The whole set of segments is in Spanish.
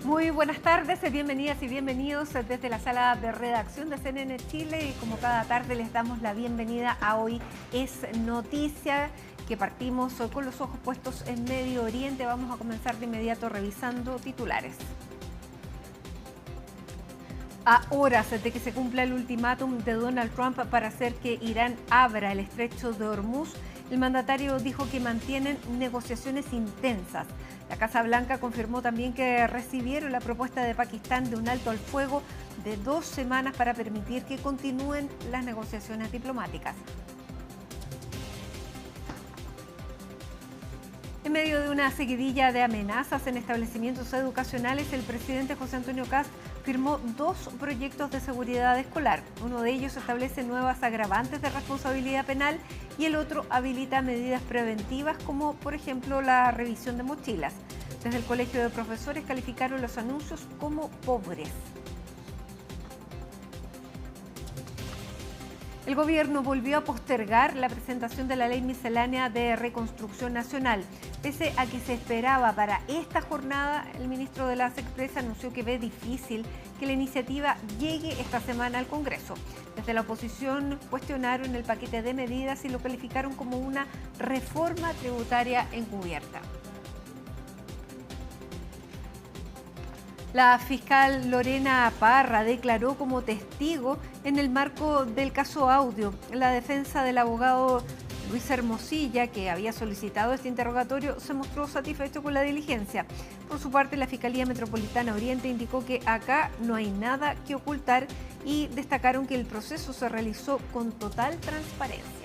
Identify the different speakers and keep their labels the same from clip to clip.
Speaker 1: Muy buenas tardes, bienvenidas y bienvenidos desde la sala de redacción de CNN Chile y como cada tarde les damos la bienvenida a Hoy es Noticia, que partimos con los ojos puestos en Medio Oriente. Vamos a comenzar de inmediato revisando titulares. A horas de que se cumpla el ultimátum de Donald Trump para hacer que Irán abra el estrecho de Hormuz, el mandatario dijo que mantienen negociaciones intensas. La Casa Blanca confirmó también que recibieron la propuesta de Pakistán de un alto al fuego de 2 semanas para permitir que continúen las negociaciones diplomáticas. En medio de una seguidilla de amenazas en establecimientos educacionales, el presidente José Antonio Kast firmó 2 proyectos de seguridad escolar. Uno de ellos establece nuevas agravantes de responsabilidad penal y el otro habilita medidas preventivas como, por ejemplo, la revisión de mochilas. Desde el Colegio de Profesores calificaron los anuncios como pobres. El gobierno volvió a postergar la presentación de la Ley Miscelánea de Reconstrucción Nacional. Pese a que se esperaba para esta jornada, el ministro de las Expresas anunció que ve difícil que la iniciativa llegue esta semana al Congreso. Desde la oposición cuestionaron el paquete de medidas y lo calificaron como una reforma tributaria encubierta. La fiscal Lorena Parra declaró como testigo en el marco del caso Audio. La defensa del abogado Luis Hermosilla, que había solicitado este interrogatorio, se mostró satisfecho con la diligencia. Por su parte, la Fiscalía Metropolitana Oriente indicó que acá no hay nada que ocultar y destacaron que el proceso se realizó con total transparencia.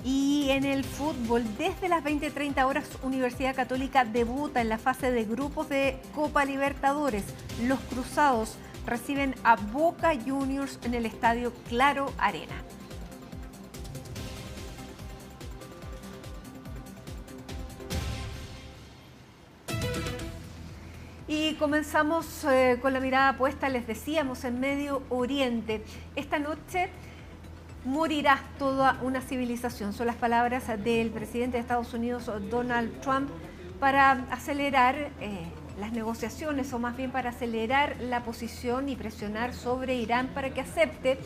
Speaker 1: Y en el fútbol, desde las 20:30 horas, Universidad Católica debuta en la fase de grupos de Copa Libertadores. Los Cruzados reciben a Boca Juniors en el estadio Claro Arena. Y comenzamos con la mirada puesta, les decíamos, en Medio Oriente. Esta noche morirá toda una civilización. Son las palabras del presidente de Estados Unidos, Donald Trump, para acelerar las negociaciones, o más bien para acelerar la posición y presionar sobre Irán para que acepte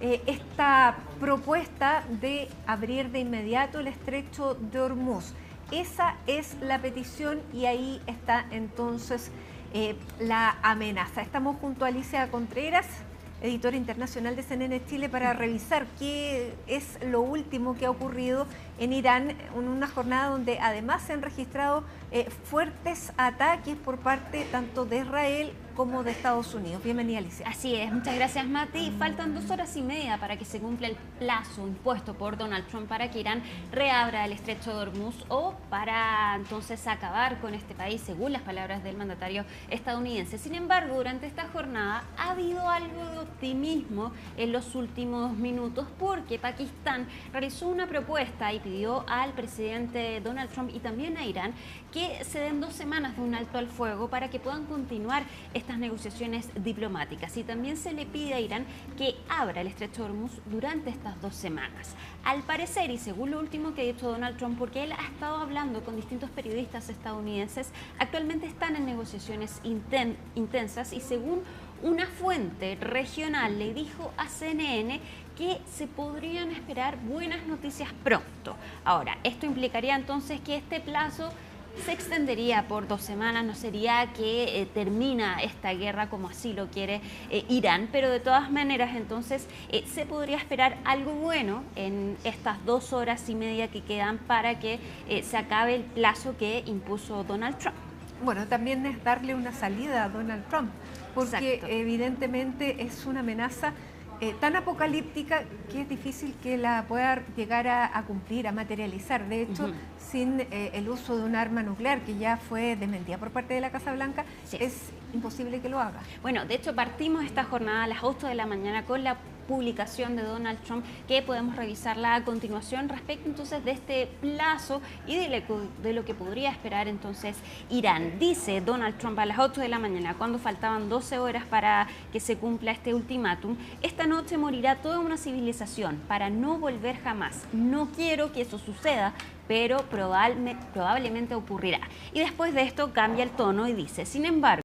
Speaker 1: esta propuesta de abrir de inmediato el estrecho de Hormuz. Esa es la petición y ahí está entonces la amenaza. Estamos junto a Alicia Contreras, editora internacional de CNN Chile, para revisar qué es lo último que ha ocurrido en Irán, en una jornada donde además se han registrado fuertes ataques por parte tanto de Israel como de Estados Unidos. Bienvenida, Alicia.
Speaker 2: Así es, muchas gracias, Mati. Faltan 2 horas y media para que se cumpla el plazo impuesto por Donald Trump para que Irán reabra el estrecho de Hormuz o para entonces acabar con este país, según las palabras del mandatario estadounidense. Sin embargo, durante esta jornada ha habido algo de optimismo en los últimos minutos porque Pakistán realizó una propuesta y pidió al presidente Donald Trump y también a Irán que se den 2 semanas de un alto al fuego para que puedan continuar estas negociaciones diplomáticas, y también se le pide a Irán que abra el estrecho de Hormuz durante estas 2 semanas. Al parecer, y según lo último que ha dicho Donald Trump, porque él ha estado hablando con distintos periodistas estadounidenses, actualmente están en negociaciones intensas y según una fuente regional le dijo a CNN que se podrían esperar buenas noticias pronto. Ahora, esto implicaría entonces que este plazo se extendería por 2 semanas, no sería que termina esta guerra como así lo quiere Irán, pero de todas maneras entonces se podría esperar algo bueno en estas 2 horas y media que quedan para que se acabe el plazo que impuso Donald Trump.
Speaker 1: Bueno, también es darle una salida a Donald Trump, porque
Speaker 2: Exacto.
Speaker 1: Evidentemente es una amenaza tan apocalíptica que es difícil que la pueda llegar a cumplir, a materializar. De hecho, sin el uso de un arma nuclear, que ya fue desmentida por parte de la Casa Blanca, sí, es imposible que lo haga.
Speaker 2: Bueno, de hecho partimos esta jornada a las 8 de la mañana con la publicación de Donald Trump que podemos revisarla a continuación respecto entonces de este plazo y de lo que podría esperar entonces Irán. Dice Donald Trump a las 8 de la mañana, cuando faltaban 12 horas para que se cumpla este ultimátum: esta noche morirá toda una civilización para no volver jamás. No quiero que eso suceda, pero probablemente ocurrirá. Y después de esto cambia el tono y dice: sin embargo,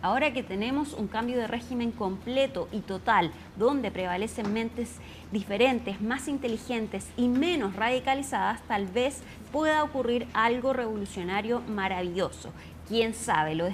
Speaker 2: ahora que tenemos un cambio de régimen completo y total, donde prevalecen mentes diferentes, más inteligentes y menos radicalizadas, tal vez pueda ocurrir algo revolucionario maravilloso. Quién sabe, lo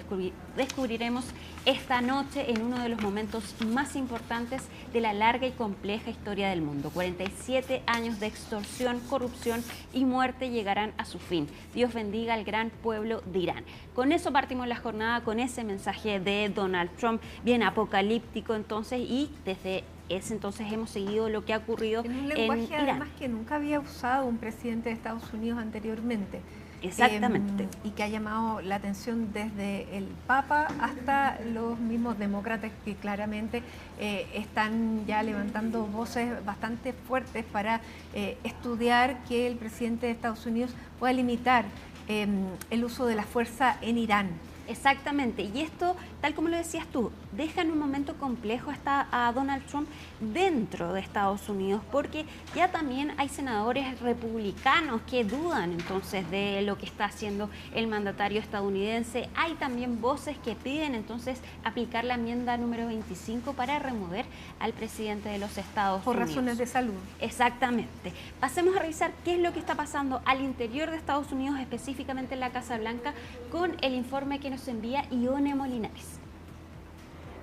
Speaker 2: descubriremos esta noche en uno de los momentos más importantes de la larga y compleja historia del mundo. 47 años de extorsión, corrupción y muerte llegarán a su fin. Dios bendiga al gran pueblo de Irán. Con eso partimos la jornada, con ese mensaje de Donald Trump, bien apocalíptico entonces, y desde ese entonces hemos seguido lo que ha ocurrido en
Speaker 1: un lenguaje
Speaker 2: Irán.
Speaker 1: Además que nunca había usado un presidente de Estados Unidos anteriormente.
Speaker 2: Exactamente.
Speaker 1: Y que ha llamado la atención desde el Papa hasta los mismos demócratas, que claramente están ya levantando voces bastante fuertes para estudiar que el presidente de Estados Unidos pueda limitar el uso de la fuerza en Irán.
Speaker 2: Exactamente, y esto, tal como lo decías tú, deja en un momento complejo a Donald Trump dentro de Estados Unidos, porque ya también hay senadores republicanos que dudan entonces de lo que está haciendo el mandatario estadounidense. Hay también voces que piden entonces aplicar la enmienda número 25 para remover al presidente de los Estados Unidos.
Speaker 1: Por razones de salud.
Speaker 2: Exactamente. Pasemos a revisar qué es lo que está pasando al interior de Estados Unidos, específicamente en la Casa Blanca, con el informe que nos envía Ione Molinares.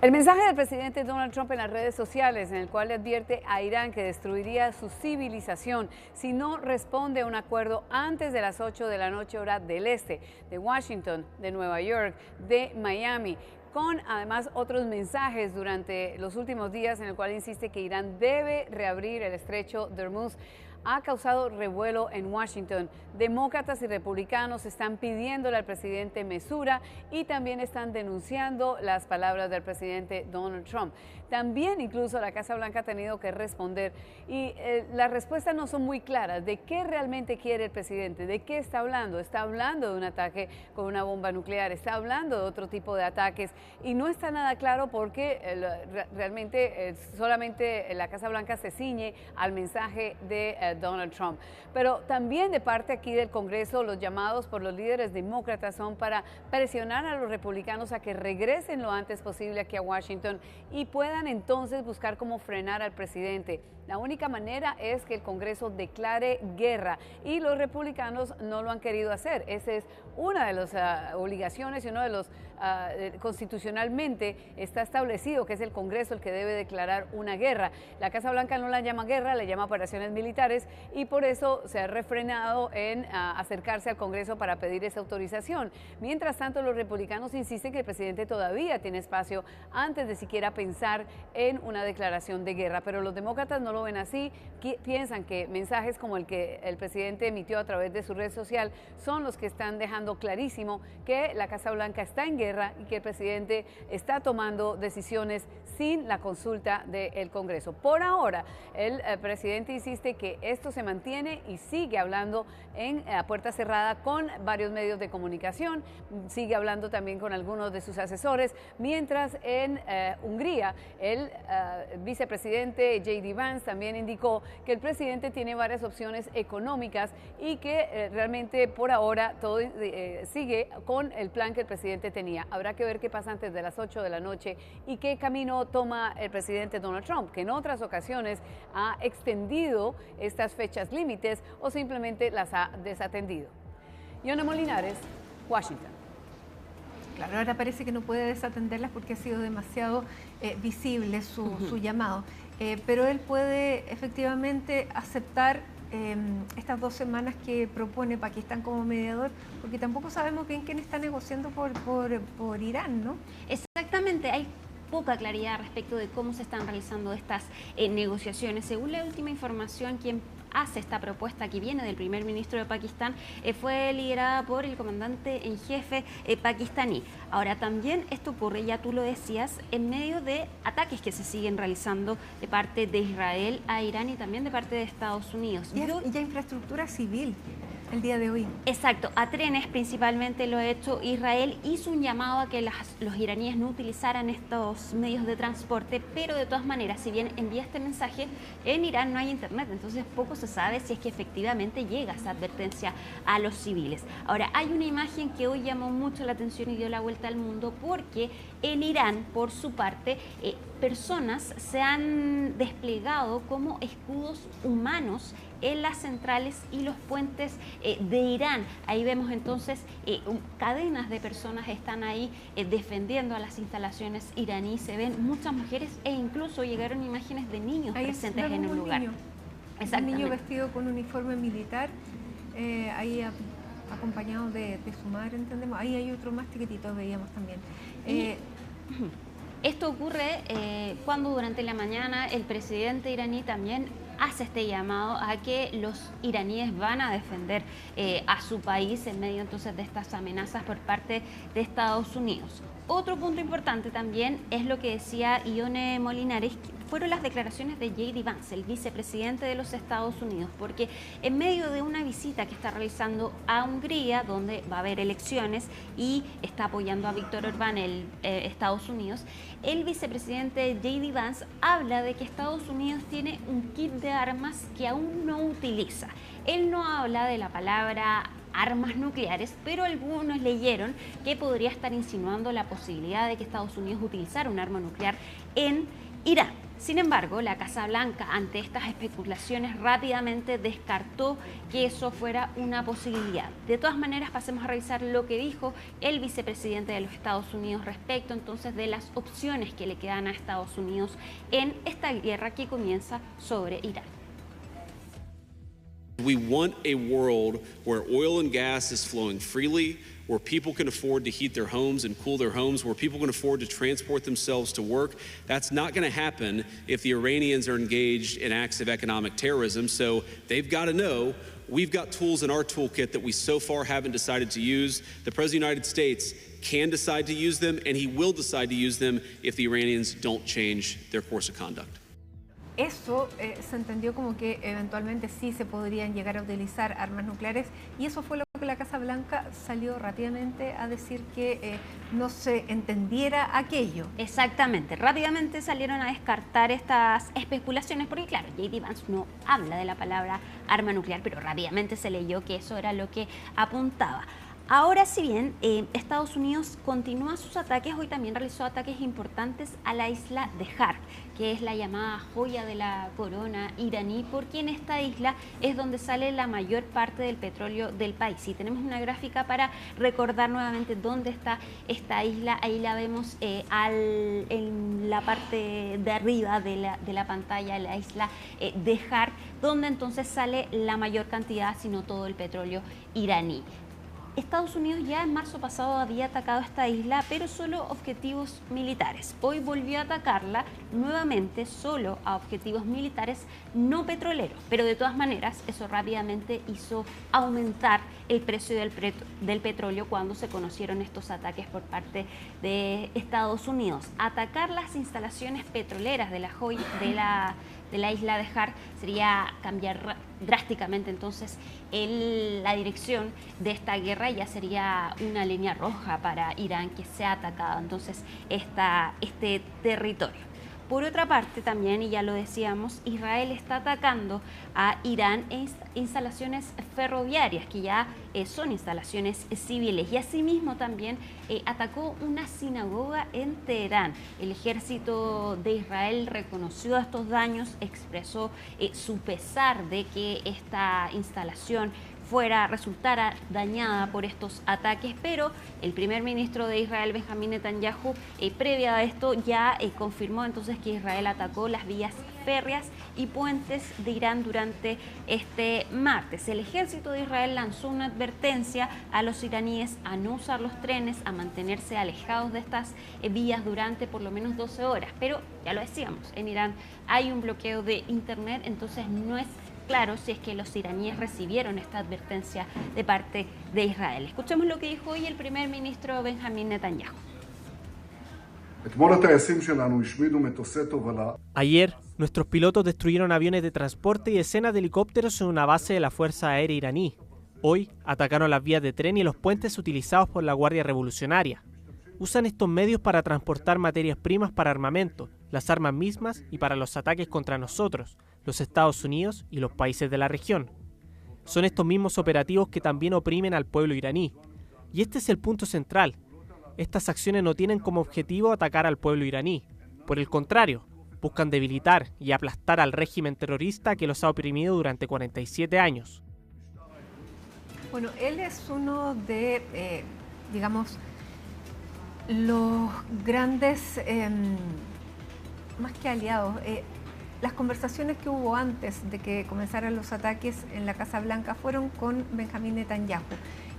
Speaker 3: El mensaje del presidente Donald Trump en las redes sociales, en el cual le advierte a Irán que destruiría su civilización si no responde a un acuerdo antes de las 8 de la noche hora del este, de Washington, de Nueva York, de Miami, con además otros mensajes durante los últimos días, en el cual insiste que Irán debe reabrir el estrecho de Hormuz, ha causado revuelo en Washington. Demócratas y republicanos están pidiéndole al presidente mesura y también están denunciando las palabras del presidente Donald Trump. También incluso la Casa Blanca ha tenido que responder y las respuestas no son muy claras de qué realmente quiere el presidente, de qué está hablando. Está hablando de un ataque con una bomba nuclear, está hablando de otro tipo de ataques y no está nada claro porque realmente solamente la Casa Blanca se ciñe al mensaje de Donald Trump. Pero también de parte aquí del Congreso, los llamados por los líderes demócratas son para presionar a los republicanos a que regresen lo antes posible aquí a Washington y puedan entonces buscar cómo frenar al presidente. La única manera es que el Congreso declare guerra y los republicanos no lo han querido hacer. Esa es una de las obligaciones y uno de los constitucionalmente está establecido que es el Congreso el que debe declarar una guerra. La Casa Blanca no la llama guerra, la llama operaciones militares y por eso se ha refrenado en acercarse al Congreso para pedir esa autorización. Mientras tanto, los republicanos insisten que el presidente todavía tiene espacio antes de siquiera pensar en una declaración de guerra, pero los demócratas no lo ven así, piensan que mensajes como el que el presidente emitió a través de su red social son los que están dejando clarísimo que la Casa Blanca está en guerra y que el presidente está tomando decisiones sin la consulta del Congreso. Por ahora, el presidente insiste que esto se mantiene y sigue hablando a puerta cerrada con varios medios de comunicación, sigue hablando también con algunos de sus asesores, mientras en Hungría el vicepresidente J.D. Vance también indicó que el presidente tiene varias opciones económicas y que realmente por ahora todo sigue con el plan que el presidente tenía. Habrá que ver qué pasa antes de las 8 de la noche y qué camino toma el presidente Donald Trump, que en otras ocasiones ha extendido estas fechas límites o simplemente las ha desatendido. Ione Molinares, Washington.
Speaker 1: Claro, ahora parece que no puede desatenderlas porque ha sido demasiado visible su llamado, pero él puede efectivamente aceptar estas 2 semanas que propone Pakistán como mediador, porque tampoco sabemos bien quién está negociando por Irán, ¿no?
Speaker 2: Exactamente, hay poca claridad respecto de cómo se están realizando estas negociaciones. Según la última información, quien hace esta propuesta, que viene del primer ministro de Pakistán, fue liderada por el comandante en jefe pakistaní. Ahora, también esto ocurre, ya tú lo decías, en medio de ataques que se siguen realizando de parte de Israel a Irán y también de parte de Estados Unidos.
Speaker 1: Y ya infraestructura civil el día de hoy.
Speaker 2: Exacto, a trenes principalmente lo ha hecho Israel. Hizo un llamado a que los iraníes no utilizaran estos medios de transporte, pero de todas maneras, si bien envía este mensaje, en Irán no hay internet, entonces poco se sabe si es que efectivamente llega esa advertencia a los civiles. Ahora, hay una imagen que hoy llamó mucho la atención y dio la vuelta al mundo, porque en Irán, por su parte, personas se han desplegado como escudos humanos en las centrales y los puentes de Irán. Ahí vemos entonces cadenas de personas están ahí defendiendo a las instalaciones iraníes. Se ven muchas mujeres e incluso llegaron imágenes de niños ahí presentes en el lugar.
Speaker 1: Un niño vestido con uniforme militar, ahí acompañado de su madre, entendemos. Ahí hay otro más chiquitito, veíamos también.
Speaker 2: Esto ocurre cuando durante la mañana el presidente iraní también hace este llamado a que los iraníes van a defender a su país en medio entonces de estas amenazas por parte de Estados Unidos. Otro punto importante también es lo que decía Ione Molinares, fueron las declaraciones de J.D. Vance, el vicepresidente de los Estados Unidos, porque en medio de una visita que está realizando a Hungría, donde va a haber elecciones y está apoyando a Víctor Orbán, Estados Unidos, el vicepresidente J.D. Vance habla de que Estados Unidos tiene un kit de armas que aún no utiliza. Él no habla de la palabra armas nucleares, pero algunos leyeron que podría estar insinuando la posibilidad de que Estados Unidos utilizara un arma nuclear en Irán. Sin embargo, la Casa Blanca, ante estas especulaciones, rápidamente descartó que eso fuera una posibilidad. De todas maneras, pasemos a revisar lo que dijo el vicepresidente de los Estados Unidos respecto entonces de las opciones que le quedan a Estados Unidos en esta guerra que comienza sobre Irán.
Speaker 4: We want a world where oil and gas is flowing freely, where people can afford to heat their homes and cool their homes, where people can afford to transport themselves to work. That's not going to happen if the Iranians are engaged in acts of economic terrorism. So they've got to know we've got tools in our toolkit that we so far haven't decided to use. The President of the United States can decide to use them, and he will decide to use them if the Iranians don't change their course of conduct.
Speaker 1: Eso se entendió como que eventualmente sí se podrían llegar a utilizar armas nucleares, y eso fue lo que la Casa Blanca salió rápidamente a decir que no se entendiera aquello.
Speaker 2: Exactamente, rápidamente salieron a descartar estas especulaciones porque claro, J.D. Vance no habla de la palabra arma nuclear, pero rápidamente se leyó que eso era lo que apuntaba. Ahora, si bien Estados Unidos continúa sus ataques, hoy también realizó ataques importantes a la isla de Har, que es la llamada joya de la corona iraní, porque en esta isla es donde sale la mayor parte del petróleo del país. Y tenemos una gráfica para recordar nuevamente dónde está esta isla. Ahí la vemos en la parte de arriba de la pantalla, la isla de Har, donde entonces sale la mayor cantidad, si no todo el petróleo iraní. Estados Unidos ya en marzo pasado había atacado esta isla, pero solo objetivos militares. Hoy volvió a atacarla nuevamente solo a objetivos militares, no petroleros. Pero de todas maneras, eso rápidamente hizo aumentar el precio del petróleo cuando se conocieron estos ataques por parte de Estados Unidos. Atacar las instalaciones petroleras de la isla de Har sería cambiar drásticamente entonces la dirección de esta guerra, ya sería una línea roja para Irán que sea atacado entonces este territorio. Por otra parte también, y ya lo decíamos, Israel está atacando a Irán en instalaciones ferroviarias, que ya son instalaciones civiles, y asimismo también atacó una sinagoga en Teherán. El ejército de Israel reconoció estos daños, expresó su pesar de que esta instalación resultara dañada por estos ataques, pero el primer ministro de Israel, Benjamín Netanyahu, previa a esto ya confirmó entonces que Israel atacó las vías férreas y puentes de Irán durante este martes. El ejército de Israel lanzó una advertencia a los iraníes a no usar los trenes, a mantenerse alejados de estas vías durante por lo menos 12 horas. Pero ya lo decíamos, en Irán hay un bloqueo de internet, entonces no es claro si es que los iraníes recibieron esta advertencia de parte de Israel. Escuchemos lo que dijo hoy el primer ministro Benjamín Netanyahu.
Speaker 5: Ayer, nuestros pilotos destruyeron aviones de transporte y decenas de helicópteros en una base de la Fuerza Aérea iraní. Hoy, atacaron las vías de tren y los puentes utilizados por la Guardia Revolucionaria. Usan estos medios para transportar materias primas para armamento, las armas mismas y para los ataques contra nosotros, los Estados Unidos y los países de la región. Son estos mismos operativos que también oprimen al pueblo iraní. Y este es el punto central. Estas acciones no tienen como objetivo atacar al pueblo iraní. Por el contrario, buscan debilitar y aplastar al régimen terrorista que los ha oprimido durante 47 años.
Speaker 1: Bueno, él es uno de, los grandes, más que aliados, las conversaciones que hubo antes de que comenzaran los ataques en la Casa Blanca fueron con Benjamín Netanyahu.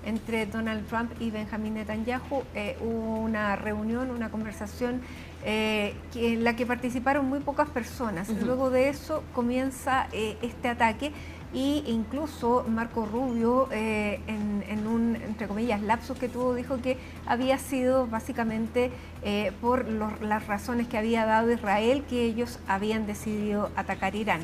Speaker 1: Entre Donald Trump y Benjamín Netanyahu hubo una reunión, una conversación en la que participaron muy pocas personas. Luego de eso comienza este ataque. Y incluso Marco Rubio, en un, entre comillas, lapsus que tuvo, dijo que había sido básicamente por las razones que había dado Israel que ellos habían decidido atacar Irán.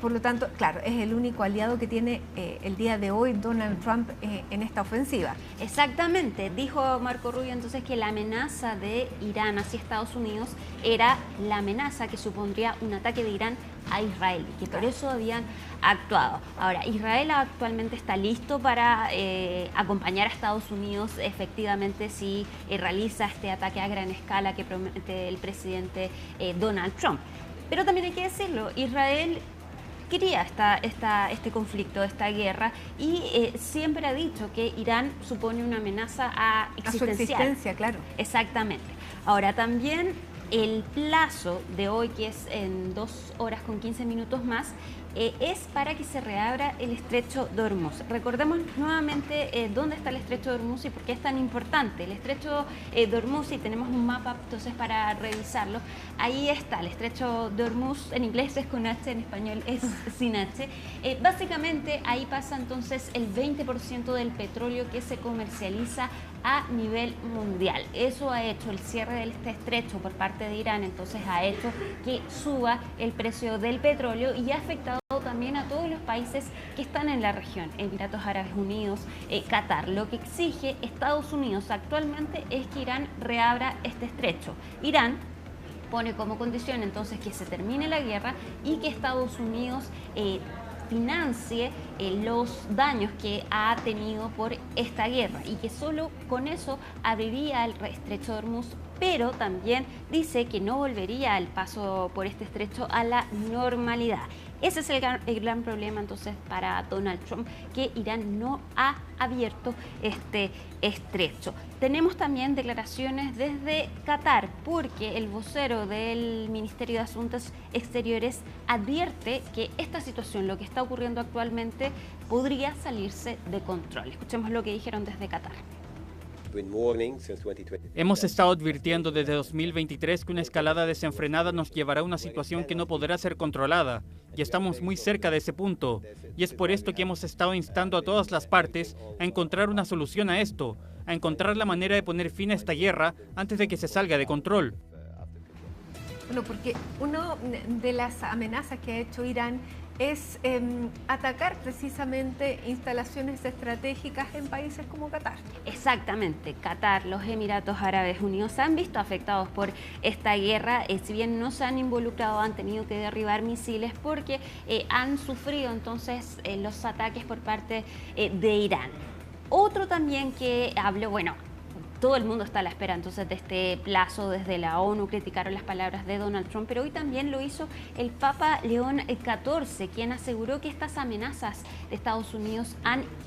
Speaker 1: Por lo tanto, claro, es el único aliado que tiene el día de hoy Donald Trump en esta ofensiva.
Speaker 2: Exactamente, dijo Marco Rubio entonces que la amenaza de Irán hacia Estados Unidos era la amenaza que supondría un ataque de Irán a Israel y que por eso habían actuado. Ahora, Israel actualmente está listo para acompañar a Estados Unidos efectivamente si realiza este ataque a gran escala que promete el presidente Donald Trump. Pero también hay que decirlo, Israel quería este conflicto, esta guerra, y siempre ha dicho que Irán supone una amenaza existencial.
Speaker 1: A su existencia, claro.
Speaker 2: Exactamente. Ahora, también el plazo de hoy, que es en 2 horas con 15 minutos más, es para que se reabra el estrecho de Hormuz. Recordemos nuevamente dónde está el estrecho de Hormuz y por qué es tan importante. El estrecho de Hormuz, y tenemos un mapa entonces para revisarlo, ahí está el estrecho de Hormuz, en inglés es con H, en español es sin H. Básicamente ahí pasa entonces el 20% del petróleo que se comercializa a nivel mundial. Eso ha hecho el cierre de este estrecho por parte de Irán, entonces ha hecho que suba el precio del petróleo y ha afectado también a todos los países que están en la región, Emiratos Árabes Unidos, Qatar. Lo que exige Estados Unidos actualmente es que Irán reabra este estrecho. Irán pone como condición entonces que se termine la guerra y que Estados Unidos financie los daños que ha tenido por esta guerra y que solo con eso abriría el estrecho de Hormuz, pero también dice que no volvería el paso por este estrecho a la normalidad. Ese es el gran problema entonces para Donald Trump, que Irán no ha abierto este estrecho. Tenemos también declaraciones desde Qatar, porque el vocero del Ministerio de Asuntos Exteriores advierte que esta situación, lo que está ocurriendo actualmente, podría salirse de control. Escuchemos lo que dijeron desde Qatar.
Speaker 6: Hemos estado advirtiendo desde 2023 que una escalada desenfrenada nos llevará a una situación que no podrá ser controlada, y estamos muy cerca de ese punto. Y es por esto que hemos estado instando a todas las partes a encontrar una solución a esto, a encontrar la manera de poner fin a esta guerra antes de que se salga de control.
Speaker 1: Bueno, porque una de las amenazas que ha hecho Irán es atacar precisamente instalaciones estratégicas en países como Qatar.
Speaker 2: Exactamente, Qatar, los Emiratos Árabes Unidos se han visto afectados por esta guerra, si bien no se han involucrado, han tenido que derribar misiles porque han sufrido entonces los ataques por parte de Irán. Otro también que habló, bueno, todo el mundo está a la espera entonces de este plazo. Desde la ONU criticaron las palabras de Donald Trump, pero hoy también lo hizo el Papa León XIV, quien aseguró que estas amenazas de Estados Unidos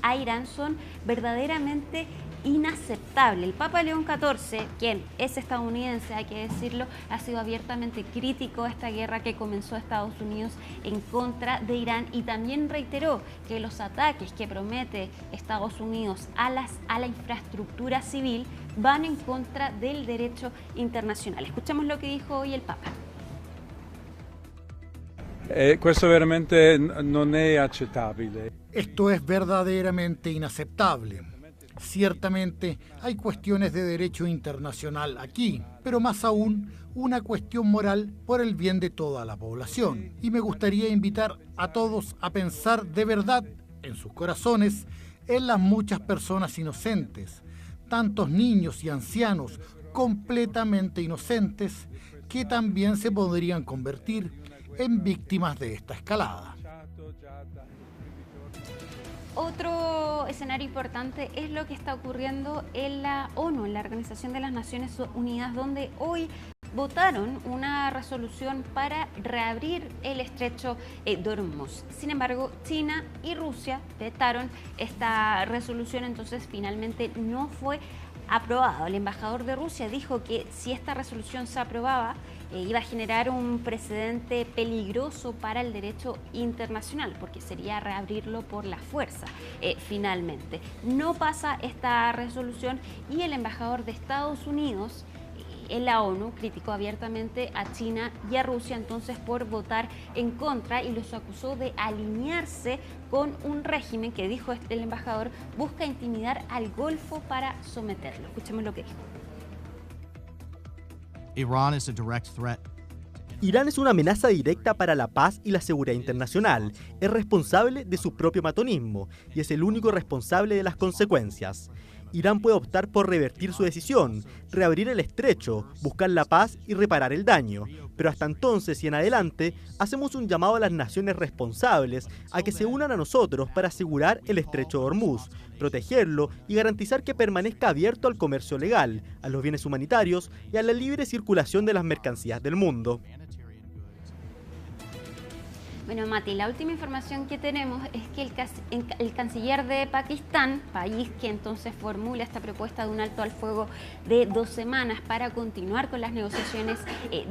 Speaker 2: a Irán son verdaderamente inaceptables. El Papa León XIV, quien es estadounidense, hay que decirlo, ha sido abiertamente crítico a esta guerra que comenzó Estados Unidos en contra de Irán, y también reiteró que los ataques que promete Estados Unidos a la infraestructura civil van en contra del derecho internacional. Escuchemos lo que dijo hoy el Papa.
Speaker 7: Questo veramente non è accettabile.
Speaker 8: Esto es verdaderamente inaceptable. Ciertamente hay cuestiones de derecho internacional aquí, pero más aún una cuestión moral por el bien de toda la población. Y me gustaría invitar a todos a pensar de verdad en sus corazones en las muchas personas inocentes, tantos niños y ancianos completamente inocentes que también se podrían convertir en víctimas de esta escalada.
Speaker 2: Otro escenario importante es lo que está ocurriendo en la ONU, en la Organización de las Naciones Unidas, donde hoy votaron una resolución para reabrir el estrecho de Hormuz. Sin embargo, China y Rusia vetaron esta resolución, entonces finalmente no fue aprobado. El embajador de Rusia dijo que si esta resolución se aprobaba, iba a generar un precedente peligroso para el derecho internacional, porque sería reabrirlo por la fuerza. Finalmente, no pasa esta resolución y el embajador de Estados Unidos en la ONU criticó abiertamente a China y a Rusia entonces por votar en contra y los acusó de alinearse con un régimen que, dijo el embajador, busca intimidar al Golfo para someterlo. Escuchemos lo que dijo.
Speaker 9: Irán es una amenaza directa para la paz y la seguridad internacional. Es responsable de su propio matonismo y es el único responsable de las consecuencias. Irán puede optar por revertir su decisión, reabrir el estrecho, buscar la paz y reparar el daño. Pero hasta entonces y en adelante, hacemos un llamado a las naciones responsables a que se unan a nosotros para asegurar el estrecho de Hormuz, protegerlo y garantizar que permanezca abierto al comercio legal, a los bienes humanitarios y a la libre circulación de las mercancías del mundo.
Speaker 2: Bueno, Mati, la última información que tenemos es que el canciller de Pakistán, país que entonces formula esta propuesta de un alto al fuego de 2 semanas para continuar con las negociaciones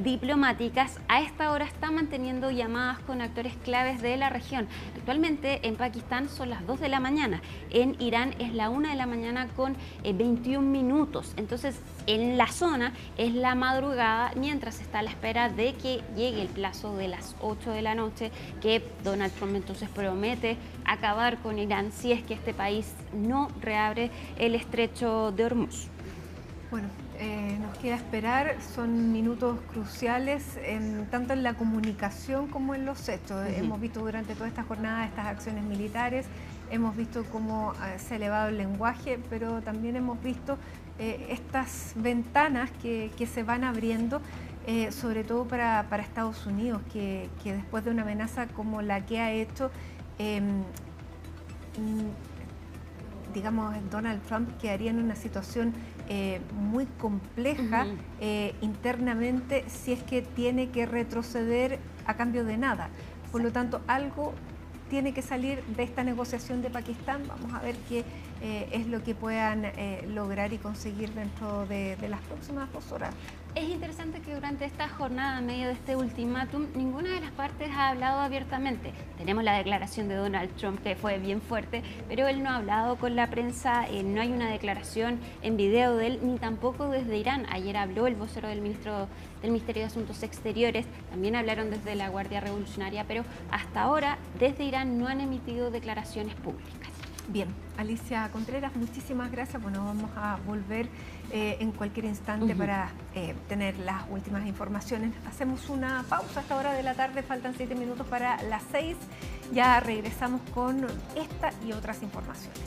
Speaker 2: diplomáticas, a esta hora está manteniendo llamadas con actores claves de la región. Actualmente en Pakistán son las 2 de la mañana, en Irán es la 1 de la mañana con 21 minutos. Entonces, en la zona es la madrugada, mientras está a la espera de que llegue el plazo de las 8 de la noche, que Donald Trump entonces promete acabar con Irán si es que este país no reabre el estrecho de Hormuz.
Speaker 1: Bueno, nos queda esperar, son minutos cruciales tanto en la comunicación como en los hechos. Hemos visto durante toda esta jornada estas acciones militares, hemos visto cómo se ha elevado el lenguaje, pero también hemos visto estas ventanas que se van abriendo, sobre todo para Estados Unidos, que después de una amenaza como la que ha hecho, digamos, Donald Trump quedaría en una situación muy compleja internamente si es que tiene que retroceder a cambio de nada. Por lo tanto, algo tiene que salir de esta negociación de Pakistán. Vamos a ver qué es lo que puedan lograr y conseguir dentro de las próximas 2 horas.
Speaker 2: Es interesante que durante esta jornada, en medio de este ultimátum, ninguna de las partes ha hablado abiertamente. Tenemos la declaración de Donald Trump, que fue bien fuerte, pero él no ha hablado con la prensa, no hay una declaración en video de él, ni tampoco desde Irán. Ayer habló el vocero del Ministerio de Asuntos Exteriores, también hablaron desde la Guardia Revolucionaria, pero hasta ahora desde Irán no han emitido declaraciones públicas.
Speaker 1: Bien, Alicia Contreras, muchísimas gracias. Bueno, vamos a volver en cualquier instante para tener las últimas informaciones. Hacemos una pausa a esta hora de la tarde, faltan 7 minutos para las 6. Ya regresamos con esta y otras informaciones.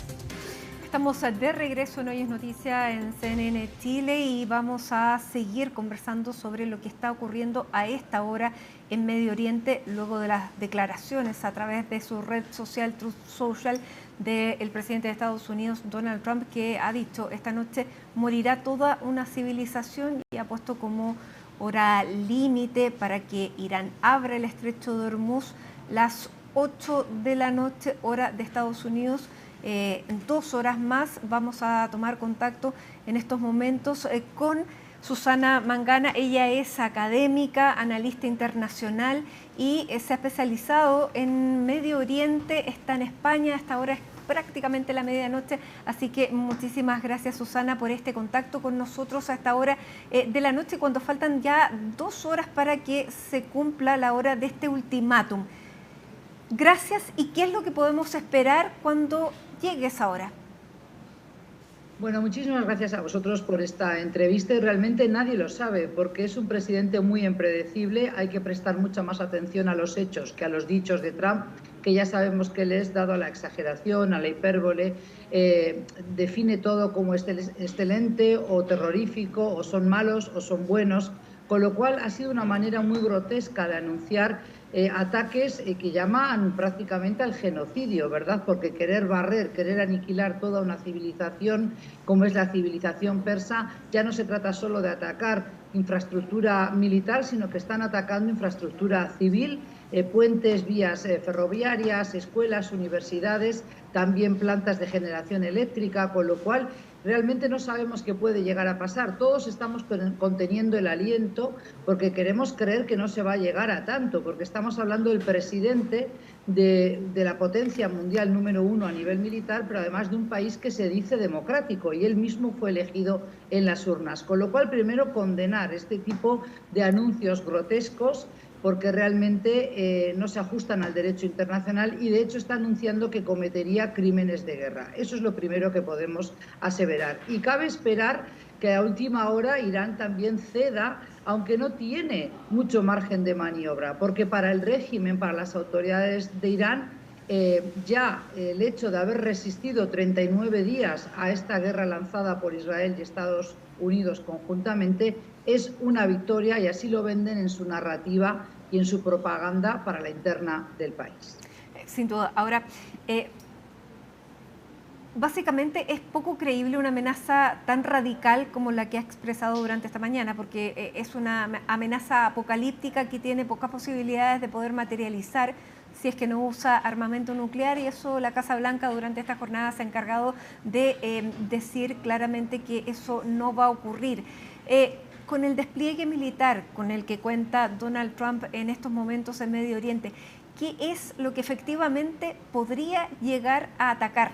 Speaker 1: Estamos de regreso en Hoy es Noticia en CNN Chile y vamos a seguir conversando sobre lo que está ocurriendo a esta hora en Medio Oriente luego de las declaraciones a través de su red social Truth Social del presidente de Estados Unidos, Donald Trump, que ha dicho esta noche morirá toda una civilización y ha puesto como hora límite para que Irán abra el estrecho de Hormuz las 8 de la noche, hora de Estados Unidos. En 2 horas más vamos a tomar contacto en estos momentos con Susana Mangana. Ella es académica, analista internacional y se ha especializado en Medio Oriente, está en España, hasta ahora es prácticamente la medianoche, así que muchísimas gracias, Susana, por este contacto con nosotros a esta hora de la noche, cuando faltan ya 2 horas para que se cumpla la hora de este ultimátum. Gracias. ¿Y qué es lo que podemos esperar cuando llegue esa hora?
Speaker 10: Bueno, muchísimas gracias a vosotros por esta entrevista y realmente nadie lo sabe porque es un presidente muy impredecible. Hay que prestar mucha más atención a los hechos que a los dichos de Trump, que ya sabemos que él es dado a la exageración, a la hipérbole, define todo como excelente o terrorífico, o son malos o son buenos, con lo cual ha sido una manera muy grotesca de anunciar ataques que llaman prácticamente al genocidio, ¿verdad? Porque querer barrer, querer aniquilar toda una civilización como es la civilización persa, ya no se trata solo de atacar infraestructura militar, sino que están atacando infraestructura civil, puentes, vías ferroviarias, escuelas, universidades, también plantas de generación eléctrica, con lo cual realmente no sabemos qué puede llegar a pasar. Todos estamos conteniendo el aliento porque queremos creer que no se va a llegar a tanto, porque estamos hablando del presidente de la potencia mundial número 1 a nivel militar, pero además de un país que se dice democrático y él mismo fue elegido en las urnas. Con lo cual, primero condenar este tipo de anuncios grotescos porque realmente no se ajustan al derecho internacional y de hecho está anunciando que cometería crímenes de guerra. Eso es lo primero que podemos aseverar. Y cabe esperar que a última hora Irán también ceda, aunque no tiene mucho margen de maniobra, porque para el régimen, para las autoridades de Irán, ya el hecho de haber resistido 39 días a esta guerra lanzada por Israel y Estados Unidos conjuntamente es una victoria y así lo venden en su narrativa y en su propaganda para la interna del país.
Speaker 1: Sin duda. Ahora, básicamente es poco creíble una amenaza tan radical como la que ha expresado durante esta mañana, porque es una amenaza apocalíptica que tiene pocas posibilidades de poder materializar si es que no usa armamento nuclear, y eso la Casa Blanca durante esta jornada se ha encargado de decir claramente que eso no va a ocurrir. Con el despliegue militar con el que cuenta Donald Trump en estos momentos en Medio Oriente, ¿qué es lo que efectivamente podría llegar a atacar?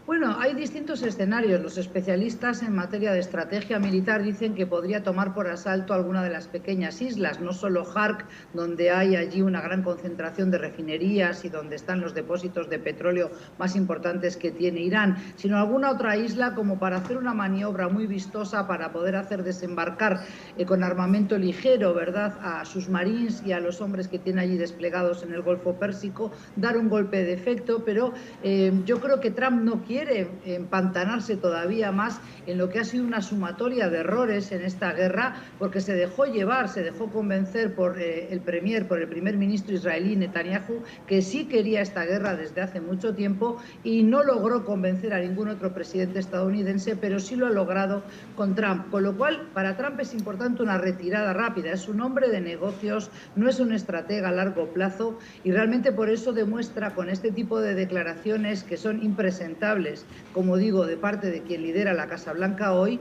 Speaker 10: Bueno, hay distintos escenarios. Los especialistas en materia de estrategia militar dicen que podría tomar por asalto alguna de las pequeñas islas, no solo Hark, donde hay allí una gran concentración de refinerías y donde están los depósitos de petróleo más importantes que tiene Irán, sino alguna otra isla como para hacer una maniobra muy vistosa para poder hacer desembarcar con armamento ligero, ¿verdad?, a sus marines y a los hombres que tiene allí desplegados en el Golfo Pérsico, dar un golpe de efecto, pero yo creo que Trump no quiere empantanarse todavía más en lo que ha sido una sumatoria de errores en esta guerra, porque se dejó llevar, se dejó convencer por el primer ministro israelí Netanyahu, que sí quería esta guerra desde hace mucho tiempo y no logró convencer a ningún otro presidente estadounidense, pero sí lo ha logrado con Trump. Con lo cual, para Trump es importante una retirada rápida. Es un hombre de negocios, no es un estratega a largo plazo y realmente por eso demuestra con este tipo de declaraciones que son impresentables, como digo, de parte de quien lidera la Casa Blanca hoy,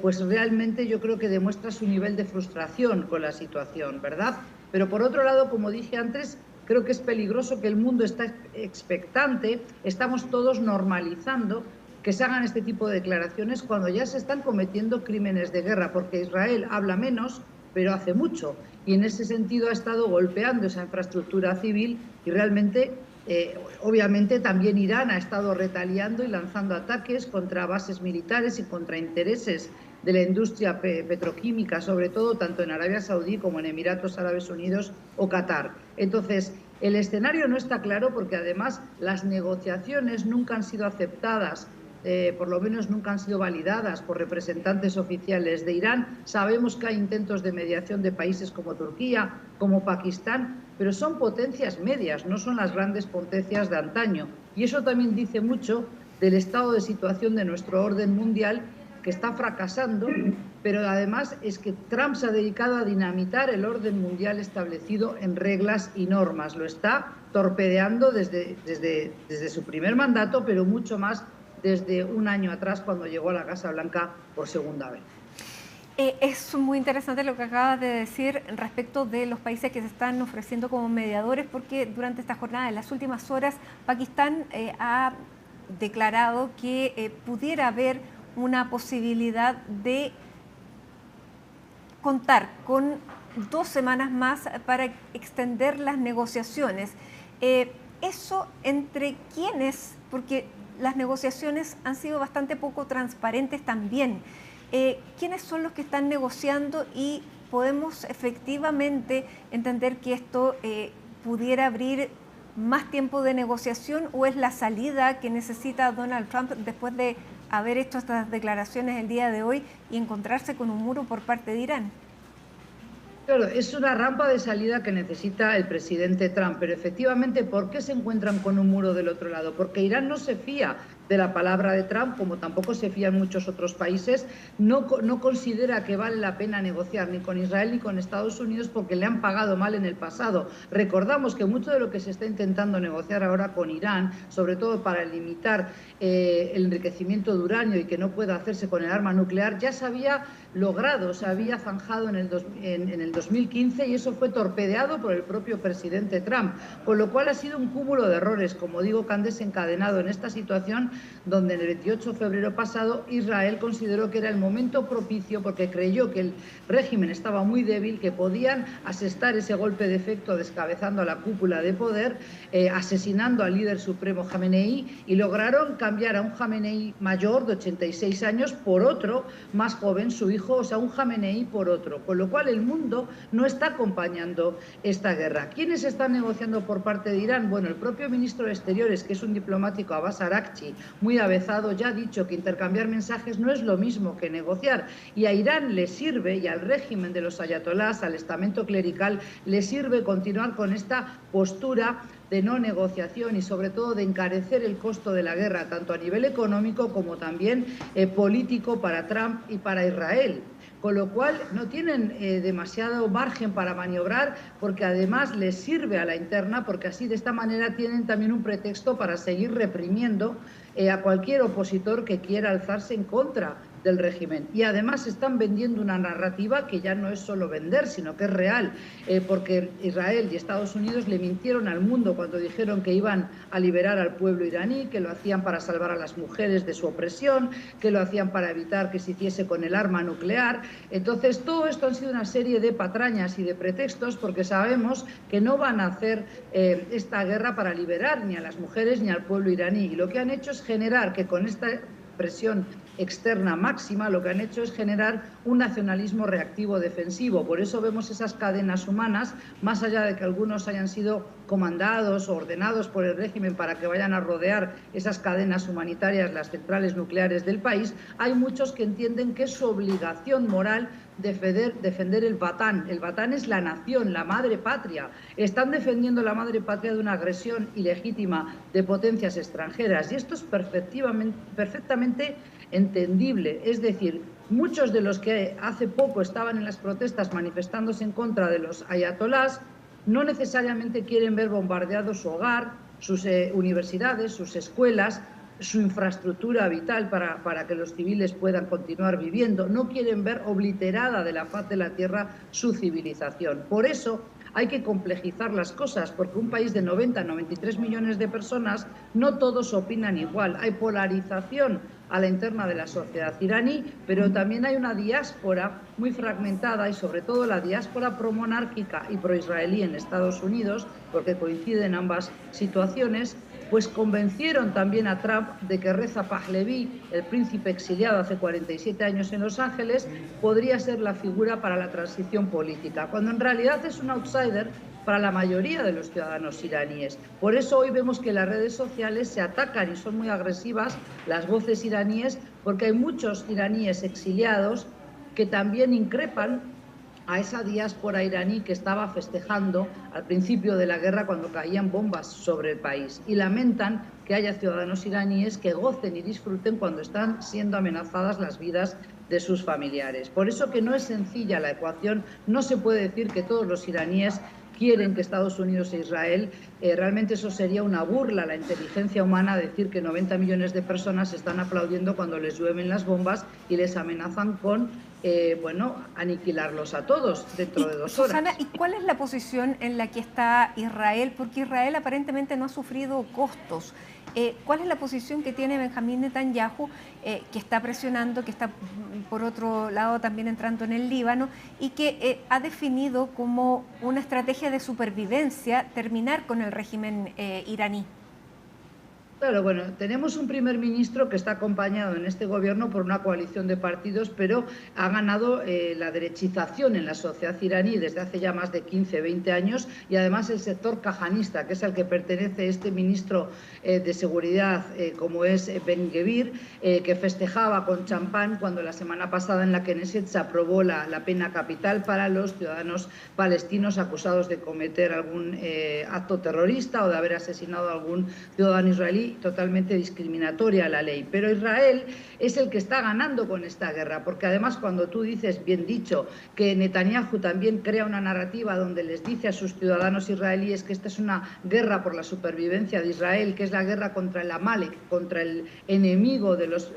Speaker 10: pues realmente yo creo que demuestra su nivel de frustración con la situación, ¿verdad? Pero por otro lado, como dije antes, creo que es peligroso que el mundo está expectante, estamos todos normalizando que se hagan este tipo de declaraciones cuando ya se están cometiendo crímenes de guerra, porque Israel habla menos, pero hace mucho, y en ese sentido ha estado golpeando esa infraestructura civil y realmente obviamente también Irán ha estado retaliando y lanzando ataques contra bases militares y contra intereses de la industria petroquímica, sobre todo tanto en Arabia Saudí como en Emiratos Árabes Unidos o Qatar. Entonces, El escenario no está claro porque además las negociaciones nunca han sido aceptadas, por lo menos nunca han sido validadas por representantes oficiales de Irán. Sabemos que hay intentos de mediación de países como Turquía, como Pakistán, pero son potencias medias, no son las grandes potencias de antaño. Y eso también dice mucho del estado de situación de nuestro orden mundial, que está fracasando, pero además es que Trump se ha dedicado a dinamitar el orden mundial establecido en reglas y normas. Lo está torpedeando desde su primer mandato, pero mucho más desde un año atrás, cuando llegó a la Casa Blanca por segunda vez.
Speaker 1: Es muy interesante lo que acabas de decir respecto de los países que se están ofreciendo como mediadores, porque durante esta jornada, en las últimas horas, Pakistán ha declarado que pudiera haber una posibilidad de contar con 2 semanas más para extender las negociaciones. Eso entre quiénes, porque las negociaciones han sido bastante poco transparentes también. ¿Quiénes son los que están negociando y podemos efectivamente entender que esto pudiera abrir más tiempo de negociación, o es la salida que necesita Donald Trump después de haber hecho estas declaraciones el día de hoy y encontrarse con un muro por parte de Irán?
Speaker 10: Claro, es una rampa de salida que necesita el presidente Trump, pero efectivamente, ¿por qué se encuentran con un muro del otro lado? Porque Irán no se fía de la palabra de Trump, como tampoco se fían muchos otros países, no considera que vale la pena negociar ni con Israel ni con Estados Unidos porque le han pagado mal en el pasado. Recordamos que mucho de lo que se está intentando negociar ahora con Irán, sobre todo para limitar el enriquecimiento de uranio y que no pueda hacerse con el arma nuclear, ya se había logrado, se había zanjado en el 2015 y eso fue torpedeado por el propio presidente Trump, con lo cual ha sido un cúmulo de errores, como digo, que han desencadenado en esta situación donde en el 28 de febrero pasado Israel consideró que era el momento propicio, porque creyó que el régimen estaba muy débil, que podían asestar ese golpe de efecto descabezando a la cúpula de poder, asesinando al líder supremo Jamenei, y lograron cambiar a un Jamenei mayor de 86 años por otro más joven, su hijo, o sea, un Jamenei por otro, con lo cual el mundo no está acompañando esta guerra. ¿Quiénes están negociando por parte de Irán? Bueno, el propio ministro de Exteriores, que es un diplomático, Abbas Araghchi, muy avezado, ya ha dicho que intercambiar mensajes no es lo mismo que negociar, y a Irán le sirve, y al régimen de los ayatolás, al estamento clerical, le sirve continuar con esta postura de no negociación y sobre todo de encarecer el costo de la guerra, tanto a nivel económico como también político para Trump y para Israel. Con lo cual no tienen demasiado margen para maniobrar, porque además les sirve a la interna, porque así de esta manera tienen también un pretexto para seguir reprimiendo a cualquier opositor que quiera alzarse en contra del régimen. Y además están vendiendo una narrativa que ya no es solo vender, sino que es real, porque Israel y Estados Unidos le mintieron al mundo cuando dijeron que iban a liberar al pueblo iraní, que lo hacían para salvar a las mujeres de su opresión, que lo hacían para evitar que se hiciese con el arma nuclear. Entonces, todo esto han sido una serie de patrañas y de pretextos, porque sabemos que no van a hacer esta guerra para liberar ni a las mujeres ni al pueblo iraní. Y lo que han hecho es generar que con esta presión externa máxima, lo que han hecho es generar un nacionalismo reactivo defensivo. Por eso vemos esas cadenas humanas, más allá de que algunos hayan sido comandados o ordenados por el régimen para que vayan a rodear esas cadenas humanitarias, las centrales nucleares del país, hay muchos que entienden que es su obligación moral defender el Batán. El Batán es la nación, la madre patria. Están defendiendo la madre patria de una agresión ilegítima de potencias extranjeras, y esto es perfectamente entendible. Es decir, muchos de los que hace poco estaban en las protestas manifestándose en contra de los ayatolás no necesariamente quieren ver bombardeado su hogar, sus universidades, sus escuelas, su infraestructura vital para que los civiles puedan continuar viviendo. No quieren ver obliterada de la faz de la tierra su civilización. Por eso hay que complejizar las cosas, porque un país de 93 millones de personas, no todos opinan igual. Hay polarización a la interna de la sociedad iraní, pero también hay una diáspora muy fragmentada, y sobre todo la diáspora promonárquica y proisraelí en Estados Unidos, porque coinciden ambas situaciones, pues convencieron también a Trump de que Reza Pahlavi, el príncipe exiliado hace 47 años en Los Ángeles, podría ser la figura para la transición política, cuando en realidad es un outsider para la mayoría de los ciudadanos iraníes. Por eso hoy vemos que las redes sociales se atacan y son muy agresivas las voces iraníes, porque hay muchos iraníes exiliados que también increpan a esa diáspora iraní que estaba festejando al principio de la guerra cuando caían bombas sobre el país, y lamentan que haya ciudadanos iraníes que gocen y disfruten cuando están siendo amenazadas las vidas de sus familiares. Por eso que no es sencilla la ecuación, no se puede decir que todos los iraníes quieren que Estados Unidos e Israel, realmente eso sería una burla a la inteligencia humana, decir que 90 millones de personas están aplaudiendo cuando les llueven las bombas y les amenazan con aniquilarlos a todos dentro de 2 horas.
Speaker 1: Susana, ¿y cuál es la posición en la que está Israel? Porque Israel aparentemente no ha sufrido costos. ¿Cuál es la posición que tiene Benjamín Netanyahu, que está presionando, que está por otro lado también entrando en el Líbano y que ha definido como una estrategia de supervivencia terminar con el régimen iraní?
Speaker 10: Claro, bueno, tenemos un primer ministro que está acompañado en este gobierno por una coalición de partidos, pero ha ganado la derechización en la sociedad iraní desde hace ya más de 15, 20 años, y además el sector kahanista, que es al que pertenece este ministro de Seguridad, como es Ben Gvir, que festejaba con champán cuando la semana pasada en la Knesset se aprobó la pena capital para los ciudadanos palestinos acusados de cometer algún acto terrorista o de haber asesinado a algún ciudadano israelí, totalmente discriminatoria la ley. Pero Israel es el que está ganando con esta guerra, porque además cuando tú dices, bien dicho, que Netanyahu también crea una narrativa donde les dice a sus ciudadanos israelíes que esta es una guerra por la supervivencia de Israel, que es la guerra contra el Amalek, contra el enemigo de los